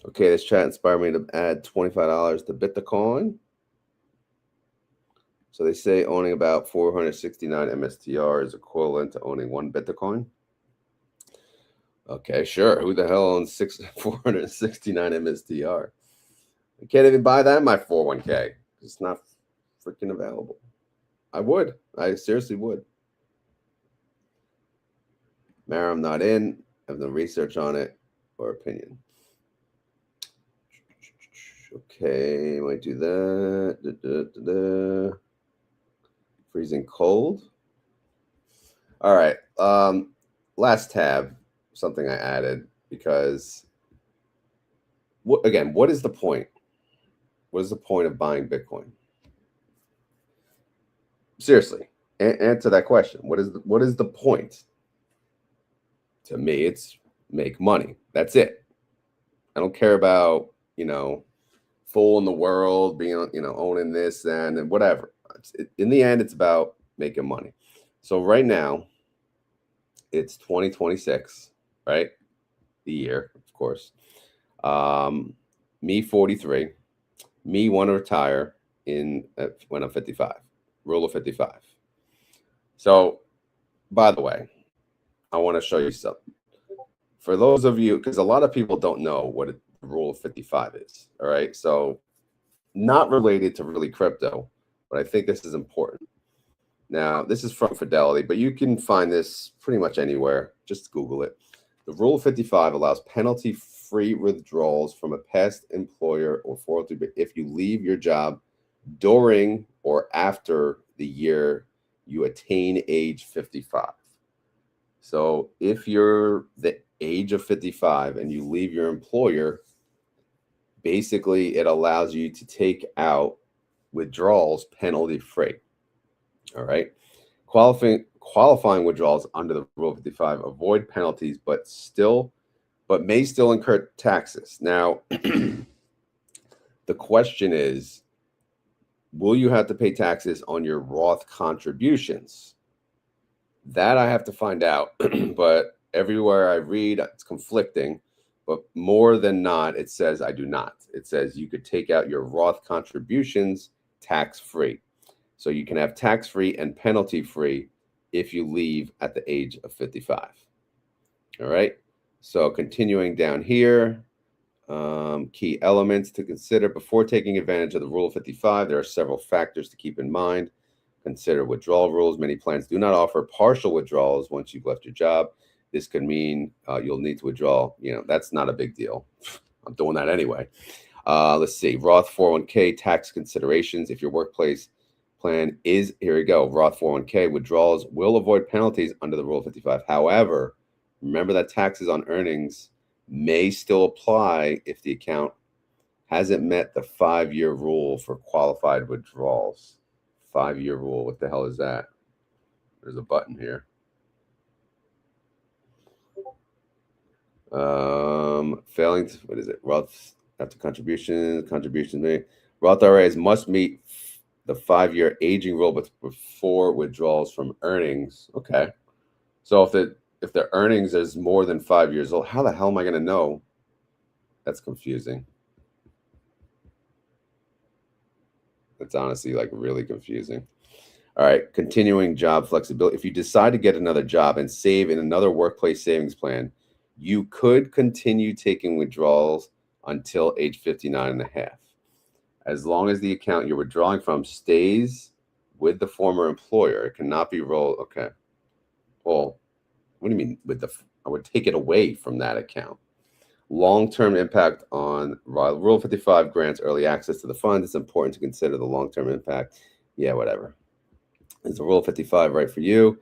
Okay, this chat inspired me to add $25 to Bitcoin. So they say owning about 469 MSTR is equivalent to owning 1 Bitcoin. Okay, sure. Who the hell owns 469 MSTR? I can't even buy that in my 401k. It's not freaking available. I would. I seriously would. Mara, I'm not in. have no research on it or opinion. Okay, might do that. Freezing cold. All right. Last tab, something I added because what is the point? What is the point of buying Bitcoin? Seriously, answer that question. What is the point? To me, it's make money. That's it. I don't care about, fooling the world, being, owning this and whatever. In the end, it's about making money. So right now, it's 2026, right? The year, of course. Me 43. Me want to retire when I'm 55. Rule of 55. So, by the way, I want to show you something. For those of you, because a lot of people don't know what the rule of 55 is. All right. So, not related to really crypto, but I think this is important. Now, this is from Fidelity, but you can find this pretty much anywhere. Just Google it. The Rule of 55 allows penalty-free withdrawals from a past employer or 403 if you leave your job during or after the year you attain age 55. So if you're the age of 55 and you leave your employer, basically it allows you to take out withdrawals penalty-free. All right. Qualifying withdrawals under the Rule 55 avoid penalties, but may still incur taxes. Now, the question is, will you have to pay taxes on your Roth contributions? That I have to find out, but everywhere I read, it's conflicting. But more than not, it says I do not. It says you could take out your Roth contributions tax-free. So you can have tax-free and penalty-free if you leave at the age of 55. All right. So continuing down here, key elements to consider before taking advantage of the Rule of 55. There are several factors to keep in mind. Consider withdrawal rules. Many plans do not offer partial withdrawals once you've left your job. This could mean you'll need to withdraw. That's not a big deal. I'm doing that anyway. Let's see. Roth 401k tax considerations. If your workplace plan is, here we go, Roth 401k withdrawals will avoid penalties under the Rule of 55. However, remember that taxes on earnings may still apply if the account hasn't met the 5-year rule for qualified withdrawals. 5-year rule. What the hell is that? There's a button here. Failing to, what is it? Roth after contributions made. Roth IRAs must meet the 5-year aging rule before withdrawals from earnings. Okay. So if the earnings is more than 5 years old, how the hell am I going to know? That's confusing. That's honestly really confusing. All right. Continuing job flexibility. If you decide to get another job and save in another workplace savings plan, you could continue taking withdrawals until age 59 and a half. As long as the account you're withdrawing from stays with the former employer, it cannot be rolled. Okay. Well, what do you mean I would take it away from that account? Long-term impact on Rule 55 grants early access to the fund. It's important to consider the long-term impact. Yeah, whatever. Is the Rule 55 right for you?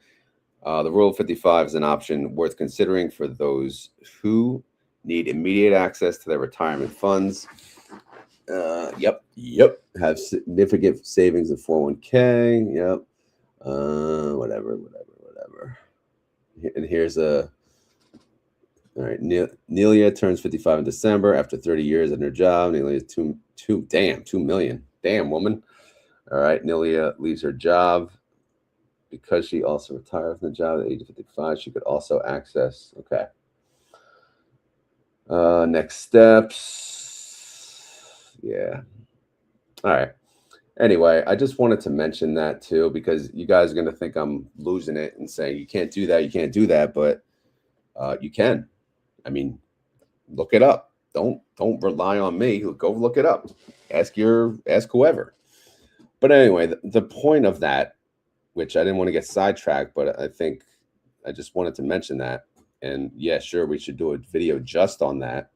The Rule 55 is an option worth considering for those who need immediate access to their retirement funds. Yep. Have significant savings in 401k. Yep. Whatever. And here's all right. Nelia turns 55 in December after 30 years in her job. Nelia is 2 million. Damn, woman. All right. Nelia leaves her job because she also retired from the job at the age of 55. She could also access. Okay. Next steps. Yeah. All right. Anyway, I just wanted to mention that too, because you guys are going to think I'm losing it and saying you can't do that, but you can. I mean, look it up. Don't rely on me. Go look it up. Ask whoever. But anyway, the point of that, which I didn't want to get sidetracked, but I think I just wanted to mention that and yeah, sure, we should do a video just on that,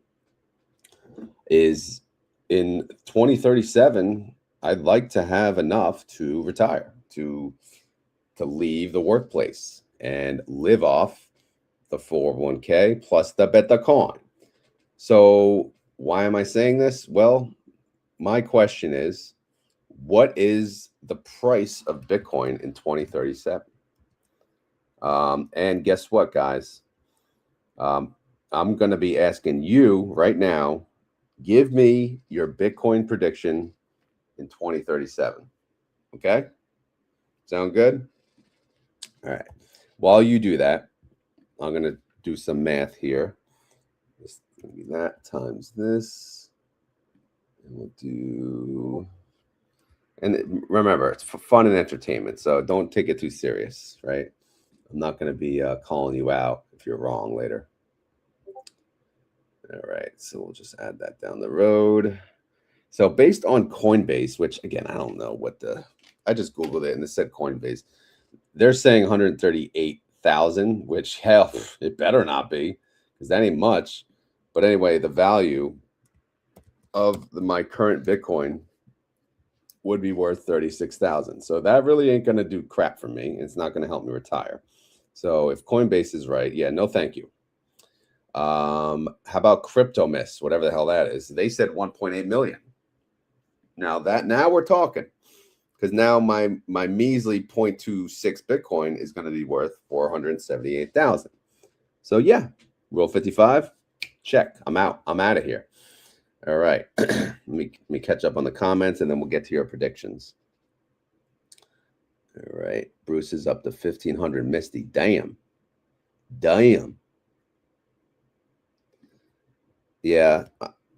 is in 2037, I'd like to have enough to retire, to leave the workplace and live off the 401k plus the Bitcoin. So why am I saying this? Well, my question is, what is the price of Bitcoin in 2037? And guess what, guys? I'm going to be asking you right now, give me your Bitcoin prediction in 2037. Okay? Sound good? All right. While you do that, I'm going to do some math here. Just that times this. And we'll do... And remember, it's for fun and entertainment, so don't take it too serious, right? I'm not going to be calling you out if you're wrong later. All right, so we'll just add that down the road. So based on Coinbase, which again, I don't know what I just Googled it and it said Coinbase. They're saying 138,000, which hell, it better not be, because that ain't much. But anyway, the value of my current Bitcoin would be worth 36,000. So that really ain't going to do crap for me. It's not going to help me retire. So if Coinbase is right, yeah, no, thank you. How about Crypto Miss, whatever the hell that is? They said 1.8 million. Now we're talking, because now my measly 0.26 Bitcoin is going to be worth 478,000. So yeah, Rule 55, check. I'm out. I'm out of here. All right. let me catch up on the comments, and then we'll get to your predictions. All right. Bruce is up to 1,500 Misty. Damn. Yeah.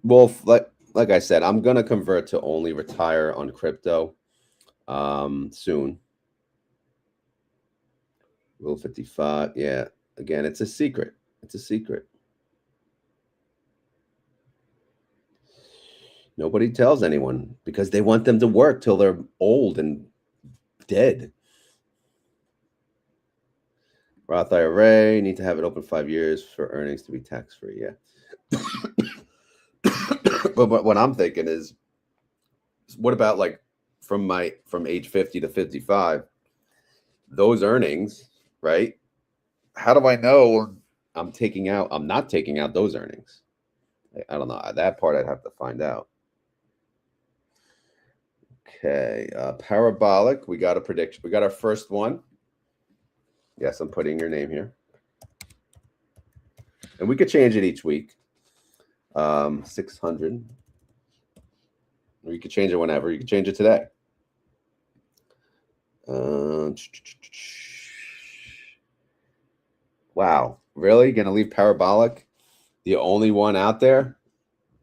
Well, like I said, I'm going to convert to only retire on crypto soon. Rule 55. Yeah. Again, it's a secret. It's a secret. Nobody tells anyone because they want them to work till they're old and dead. Roth IRA, need to have it open 5 years for earnings to be tax-free. Yeah. But what I'm thinking is, what about like from age 50 to 55, those earnings, right? How do I know I'm not taking out those earnings? I don't know. That part I'd have to find out. Okay, parabolic. We got a prediction. We got our first one. Yes, I'm putting your name here. And we could change it each week. 600. Or you could change it whenever. You can change it today. Wow. Really? Going to leave parabolic? The only one out there?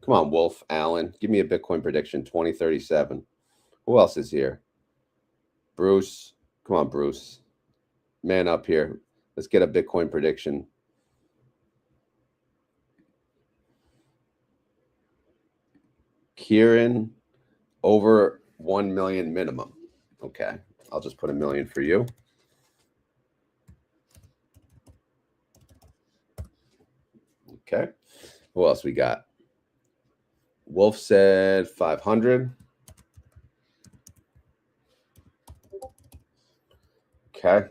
Come on, Wolf Allen. Give me a Bitcoin prediction, 2037. Who else is here? Bruce. Come on, Bruce. Man up here. Let's get a Bitcoin prediction. Kieran, over 1 million minimum. Okay. I'll just put 1 million for you. Okay. Who else we got? Wolf said 500. Okay.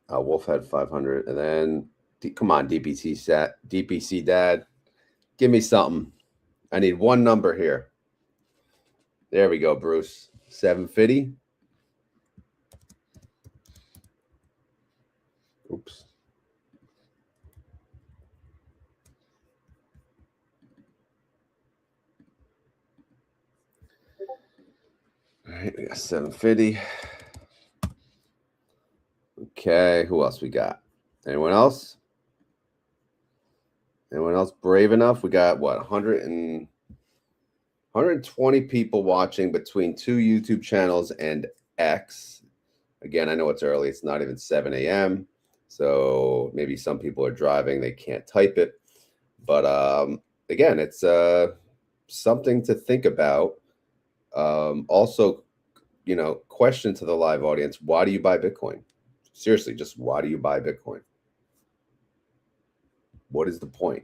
Wolf had 500, and then come on, DPC Dad, give me something. I need one number here. There we go, Bruce. 750. Oops. All right, we got 750. Okay, who else we got? Anyone else? Anyone else brave enough? We got what, 120 people watching between 2 YouTube channels and X. Again, I know it's early. It's not even 7 a.m. So maybe some people are driving. They can't type it. But again, it's something to think about. Also, question to the live audience. Why do you buy Bitcoin? Seriously, just why do you buy Bitcoin? What is the point?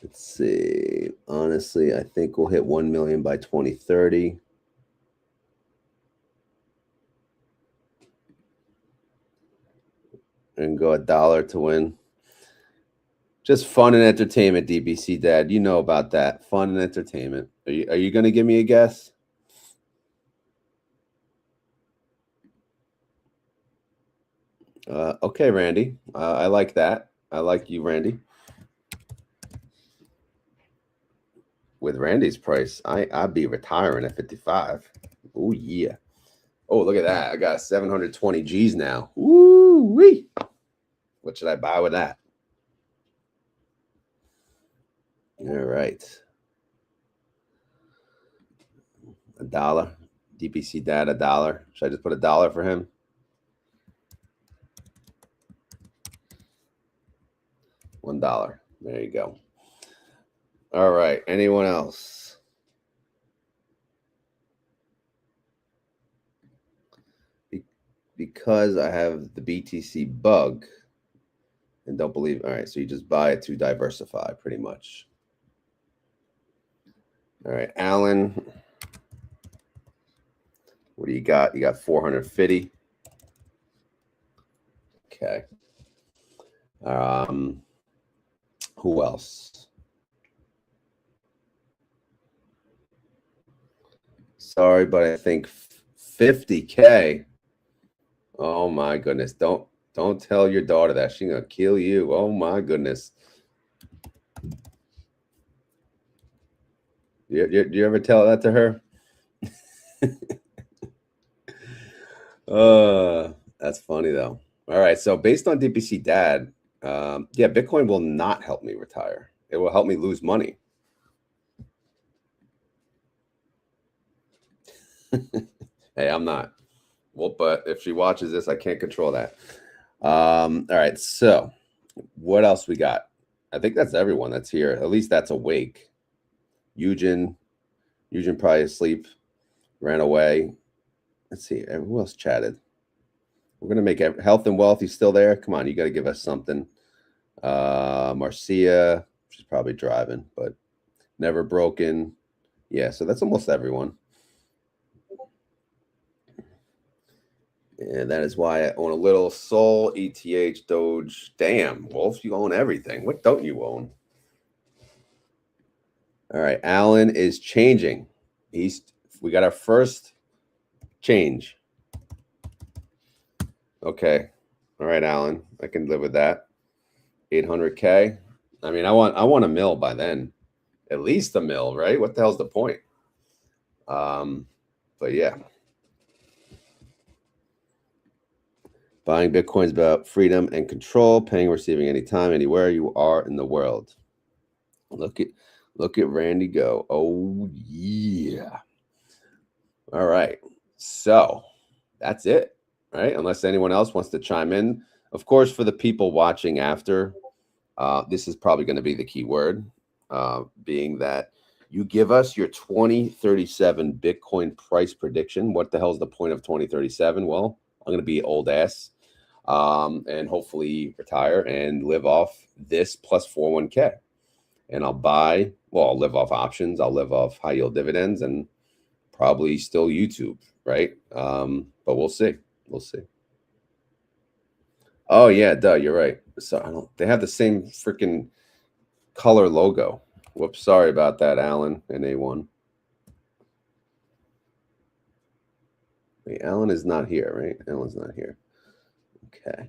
Let's see. Honestly, I think we'll hit 1 million by 2030. And go $1 to win. Just fun and entertainment, DBC Dad. You know about that. Fun and entertainment. Are you going to give me a guess? Okay, Randy. I like that. I like you, Randy. With Randy's price, I'd be retiring at 55. Oh, yeah. Oh, look at that. I got 720 G's now. Woo-wee. What should I buy with that? All right. $1. DPC Dad, $1. Should I just put $1 for him? $1. There you go. All right. Anyone else? Because I have the BTC bug and don't believe. All right. So you just buy it to diversify pretty much. All right. Alan, what do you got? You got 450. Okay. Who else? Sorry, but I think 50K. Oh my goodness. Don't tell your daughter that. She's gonna kill you. Oh my goodness. You ever tell that to her? That's funny though. All right. So based on DPC Dad, yeah, Bitcoin will not help me retire. It will help me lose money. Hey, I'm not. Well, but if she watches this, I can't control that. All right. So what else we got? I think that's everyone that's here. At least that's awake. Eugen probably asleep, ran away. Let's see. Who else chatted? We're going to make health and wealth. He's still there. Come on. You got to give us something. Marcia, she's probably driving, but never broken. Yeah. So that's almost everyone. And that is why I own a little Sol, ETH, Doge. Damn, Wolf, you own everything. What don't you own? All right, Alan is changing. We got our first change. Okay. All right, Alan. I can live with that. 800K. I mean, I want a mill by then. At least a mill, right? What the hell's the point? But yeah. Buying Bitcoin is about freedom and control, paying, receiving anytime, anywhere you are in the world. Look at Randy go. Oh, yeah. All right. So that's it, right? Unless anyone else wants to chime in. Of course, for the people watching after, this is probably going to be the key word, being that you give us your 2037 Bitcoin price prediction. What the hell is the point of 2037? Well, I'm going to be old ass and hopefully retire and live off this plus 401k. And I'll live off options. I'll live off high yield dividends and probably still YouTube, right? But we'll see. We'll see. Oh, yeah, duh, you're right. So they have the same freaking color logo. Whoops, sorry about that, Alan and A1. Wait, Alan is not here, right? Alan's not here. Okay.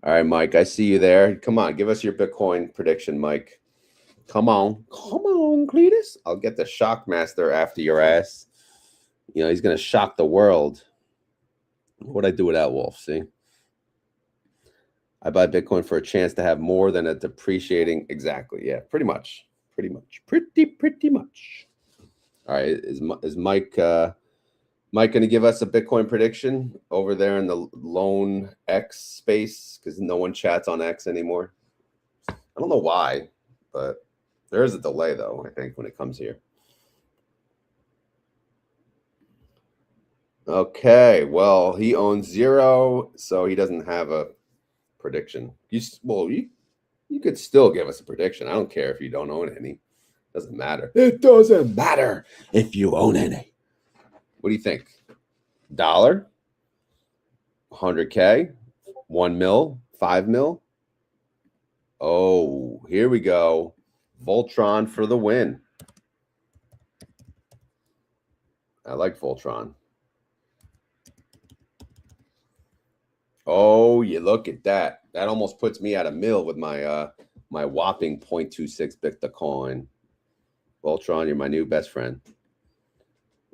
All right, Mike, I see you there. Come on, give us your Bitcoin prediction, Mike. Come on, Cletus. I'll get the shock master after your ass. He's going to shock the world. What'd I do with that, Wolf? See? I buy Bitcoin for a chance to have more than a depreciating. Exactly. Yeah, pretty much. Pretty much. All right, is Mike... Mike going to give us a Bitcoin prediction over there in the lone X space because no one chats on X anymore. I don't know why, but There is a delay, though, I think, when it comes here. Okay, well, he owns 0, so he doesn't have a prediction. You could still give us a prediction. I don't care if you don't own any. Doesn't matter. It doesn't matter if you own any. What do you think? $1, 100K, 1 mil, 5 mil? Oh, here we go. Voltron for the win. I like Voltron. Oh, you look at that. That almost puts me at a mil with my my whopping 0.26 Bitcoin. Voltron, you're my new best friend.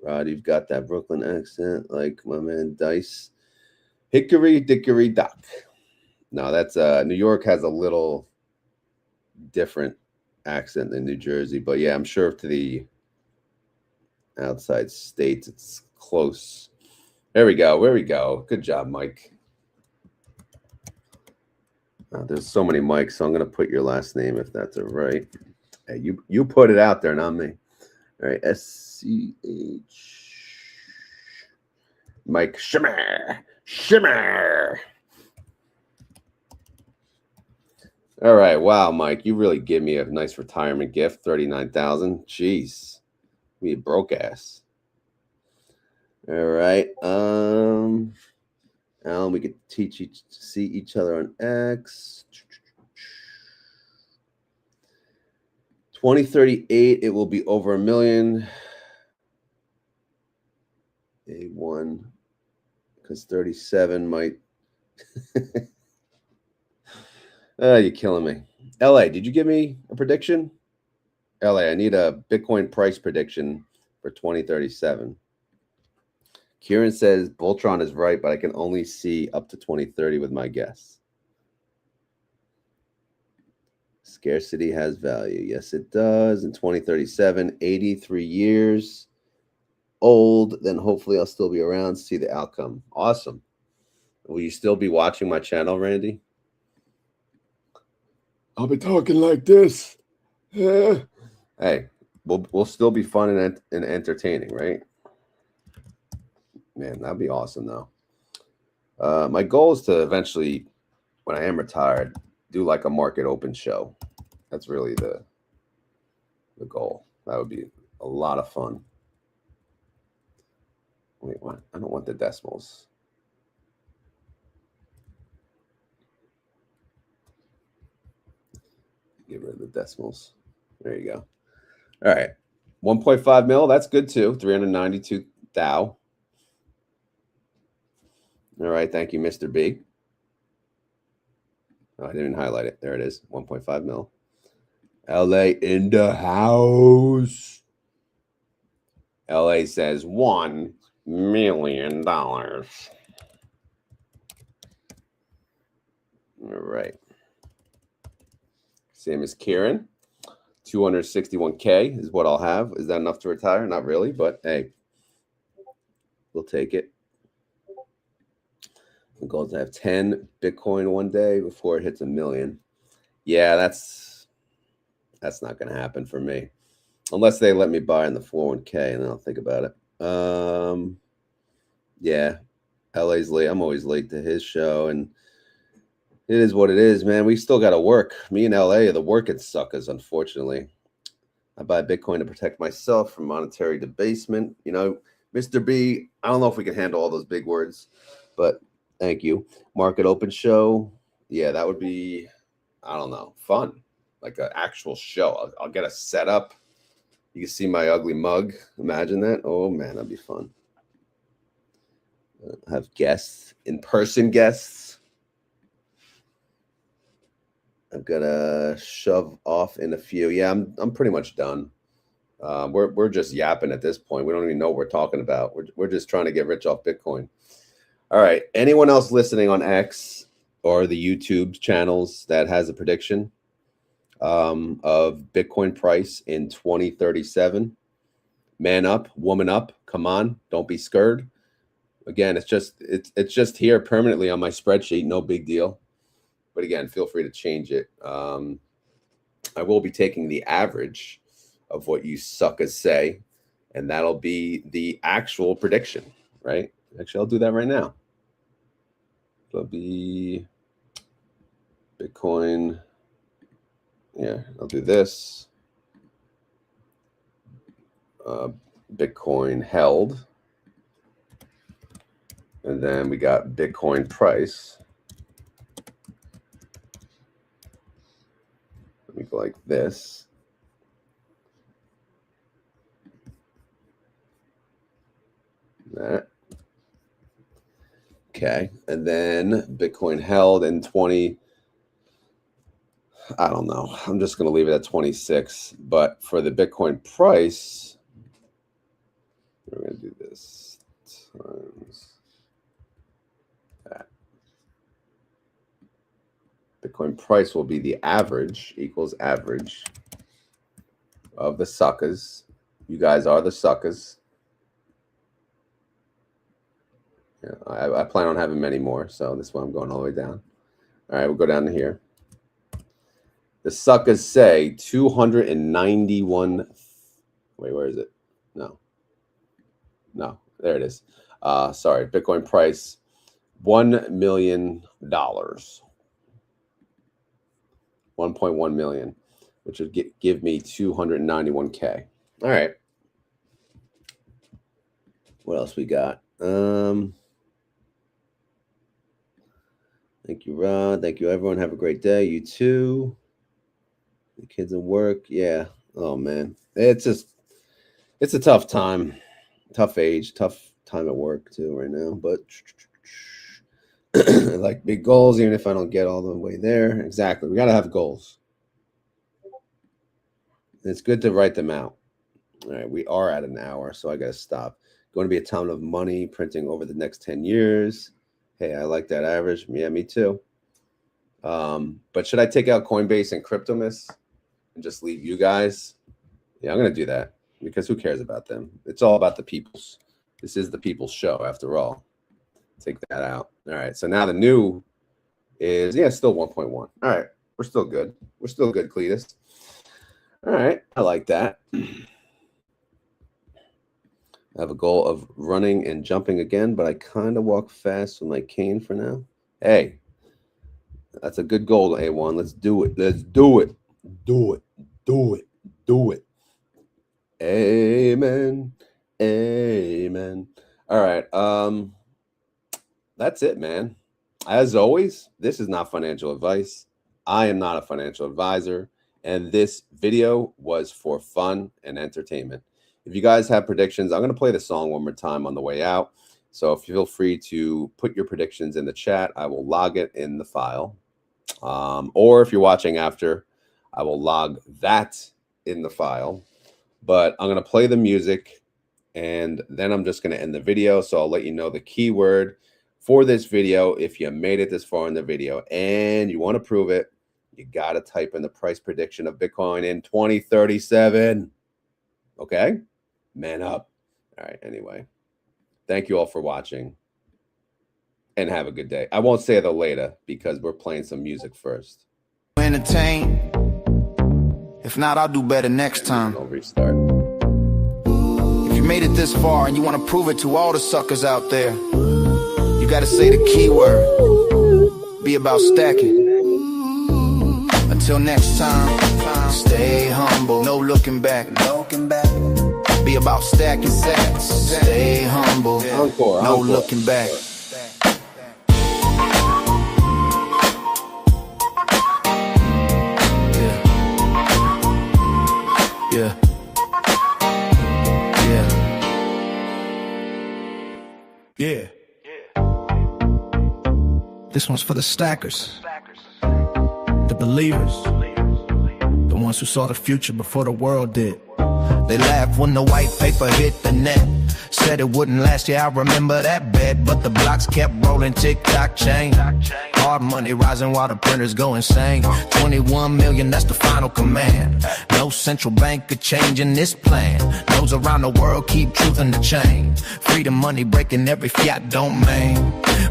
Rod, you've got that Brooklyn accent like my man Dice. Hickory dickory dock. No, that's New York has a little different accent than New Jersey, but yeah, I'm sure to the outside states it's close. There we go. There we go. Good job, Mike. There's so many Mikes, so I'm going to put your last name if that's all right. Hey, you put it out there, not me. All right, SCH. Mike Shimmer. All right, wow, Mike, you really give me a nice retirement gift, 39,000. Jeez, me a broke ass. All right, Alan, we could see each other on X. 2038, it will be over 1 million. A1, because 37 might. You're killing me. LA, did you give me a prediction? LA, I need a Bitcoin price prediction for 2037. Kieran says Voltron is right, but I can only see up to 2030 with my guess. Scarcity has value. Yes, it does. In 2037, 83 years old. Then hopefully I'll still be around to see the outcome. Awesome. Will you still be watching my channel, Randy? I'll be talking like this. Hey, we'll still be fun and entertaining, right? Man, that'd be awesome, though. My goal is to eventually, when I am retired, do like a market open show. That's really the goal. That would be a lot of fun. Wait, what? I don't want the decimals. Get rid of the decimals. There you go. All right. 1.5 mil. That's good too. 392 thou. All right. Thank you, Mr. B. Oh, I didn't highlight it. There it is. 1.5 mil. LA in the house. LA says $1 million. All right. Same as Kieran. 261K is what I'll have. Is that enough to retire? Not really, but hey, we'll take it. The goal is to have 10 Bitcoin one day before it hits 1 million. Yeah, that's not going to happen for me. Unless they let me buy in the 401k, and then I'll think about it. Yeah, LA's late. I'm always late to his show, and it is what it is, man. We still got to work. Me and LA are the working suckers, unfortunately. I buy Bitcoin to protect myself from monetary debasement. You know, Mr. B, I don't know if we can handle all those big words, but thank you. Market open show. Yeah, that would be, I don't know, fun. Like an actual show. I'll get a setup. You can see my ugly mug. Imagine that. Oh, man, that'd be fun. Have guests, in-person guests. I've got to shove off in a few. Yeah, I'm pretty much done. We're just yapping at this point. We don't even know what we're talking about. We're just trying to get rich off Bitcoin. All right. Anyone else listening on X or the YouTube channels that has a prediction of Bitcoin price in 2037? Man up, woman up. Come on, don't be scared. Again, it's just here permanently on my spreadsheet. No big deal. But again, feel free to change it. I will be taking the average of what you suckers say, and that'll be the actual prediction, right? Actually, I'll do that right now. It'll be Bitcoin. Yeah, I'll do this. Bitcoin held. And then we got Bitcoin price. Let me go like this. That. Okay. And then Bitcoin held in 20. I don't know. I'm just going to leave it at 26. But for the Bitcoin price, we're going to do this times that. Bitcoin price will be the average equals average of the suckers. You guys are the suckers. Yeah, I plan on having many more, so this one I'm going all the way down. All right, we'll go down to here. The suckers say 291. Wait, where is it? No, there it is. Sorry, Bitcoin price $1 million, 1.1 million, which would give me 291K. All right. What else we got? Thank you, Rod. Thank you, everyone. Have a great day. You too. The kids at work. Yeah. Oh, man. It's a tough time. Tough age. Tough time at work, too, right now. But I like big goals, even if I don't get all the way there. Exactly. We got to have goals. It's good to write them out. All right. We are at an hour, so I got to stop. Going to be a ton of money printing over the next 10 years. Hey, I like that average. Yeah, me too. But should I take out Coinbase and CryptoMiss and just leave you guys? Yeah, I'm going to do that because who cares about them? It's all about the peoples. This is the people's show after all. Take that out. All right. So now the new is, yeah, still 1.1. All right. We're still good. We're still good, Cletus. All right. I like that. I have a goal of running and jumping again, but I kind of walk fast with my cane for now. Hey, that's a good goal, A1. Let's do it. Let's do it. Do it. Do it. Do it. Amen. Amen. All right. That's it, man. As always, this is not financial advice. I am not a financial advisor, and this video was for fun and entertainment. If you guys have predictions, I'm going to play the song one more time on the way out. So feel free to put your predictions in the chat. I will log it in the file. Or if you're watching after, I will log that in the file. But I'm going to play the music, and then I'm just going to end the video. So I'll let you know the keyword for this video. If you made it this far in the video and you want to prove it, you got to type in the price prediction of Bitcoin in 2037. Okay? Man up. All right. Anyway, thank you all for watching and have a good day. I won't say the later because we're playing some music first. Entertain. If not, I'll do better next time. I'll restart. If you made it this far and you want to prove it to all the suckers out there, you got to say the keyword. Be about stacking. Until next time, stay humble. No looking back. Be about stacking sats. Stay humble. No looking back. Yeah. This one's for the stackers, the believers, the ones who saw the future before the world did. They laughed when the white paper hit the net. Said it wouldn't last, yeah, I remember that bet. But the blocks kept rolling, tick-tock chain. Hard money rising while the printers go insane. 21 million, that's the final command. No central bank of changing this plan. Those around the world keep truth in the chain. Freedom money breaking every fiat domain.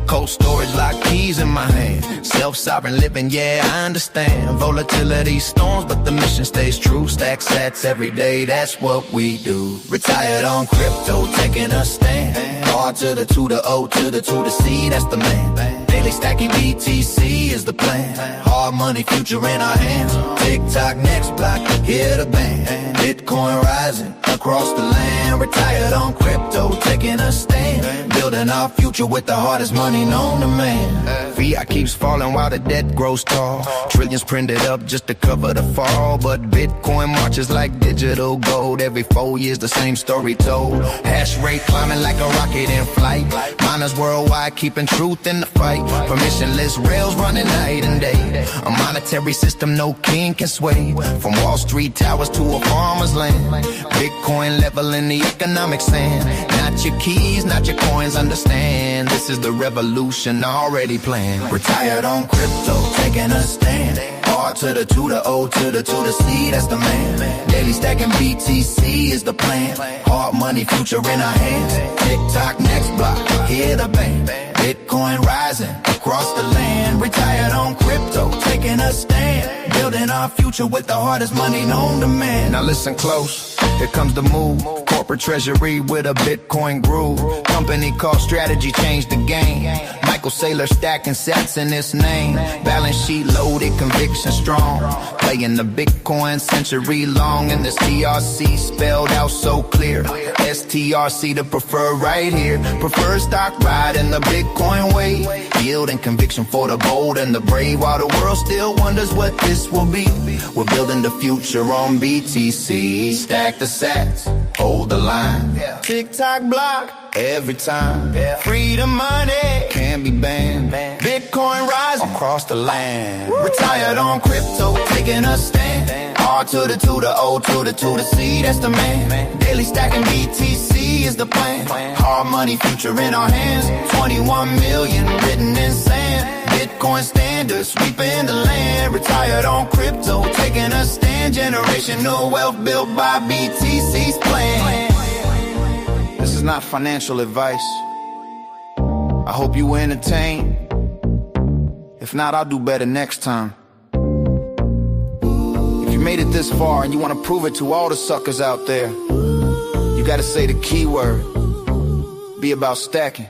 Cold storage, lock keys in my hand. Self-sovereign living, yeah, I understand. Volatility storms, but the mission stays true. Stack sats every day, that's what we do. Retired on crypto, taking a stand. R to the 2 to O to the 2 to C, that's the man. Daily stacking BTC is the plan. Hard money, future in our hands. TikTok, next block, hear the band. Bitcoin rising across the land. Retired on crypto, taking a stand. Building our future with the hardest money known to man. Fiat keeps falling while the debt grows tall. Trillions printed up just to cover the fall. But Bitcoin marches like digital gold. Every 4 years the same story told. Hash rate climbing like a rocket in flight. Miners worldwide keeping truth in the fight. Permissionless rails running night and day. A monetary system no king can sway. From Wall Street towers to a farmer's land. Bitcoin leveling the economic sand. Not your keys, not your coins, understand. This is the revolution already planned. Retired on crypto, taking a stand. R to the 2 to O to the 2 to C, that's the man. Daily stacking BTC is the plan. Hard money, future in our hands. TikTok, next block, hear the band. Bitcoin rising across the land. Retired on crypto, taking a stand. Building our future with the hardest money known to man. Now listen close, here comes the move. Corporate treasury with a Bitcoin groove. Company called Strategy changed the game. Michael Saylor stacking sats in his name. Balance sheet loaded, conviction strong. Playing the Bitcoin century long. And this TRC spelled out so clear. STRC the preferred right here. Preferred stock ride in the Bitcoin way. Yield and conviction for the bold and the brave. While the world still wonders what this will be. We're building the future on BTC. Stack the sats, hold the line. Tick-tock block every time. Freedom money can't be banned. Bitcoin rising across the land. Retired on crypto, taking a stand. R to the 2 to O to the 2 to C, that's the man. Daily stacking BTC is the plan. Hard money, future in our hands. 21 million written in sand. Bitcoin standards sweeping the land. Retired on crypto, taking a stand. Generational wealth built by BTC's plan. This is not financial advice. I hope you were entertained. If not, I'll do better next time. If you made it this far and you want to prove it to all the suckers out there, you gotta say the keyword. Be about stacking.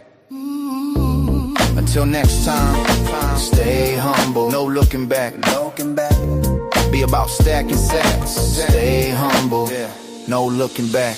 Until next time, stay humble, no looking back. Be about stacking sats. Stay humble, no looking back.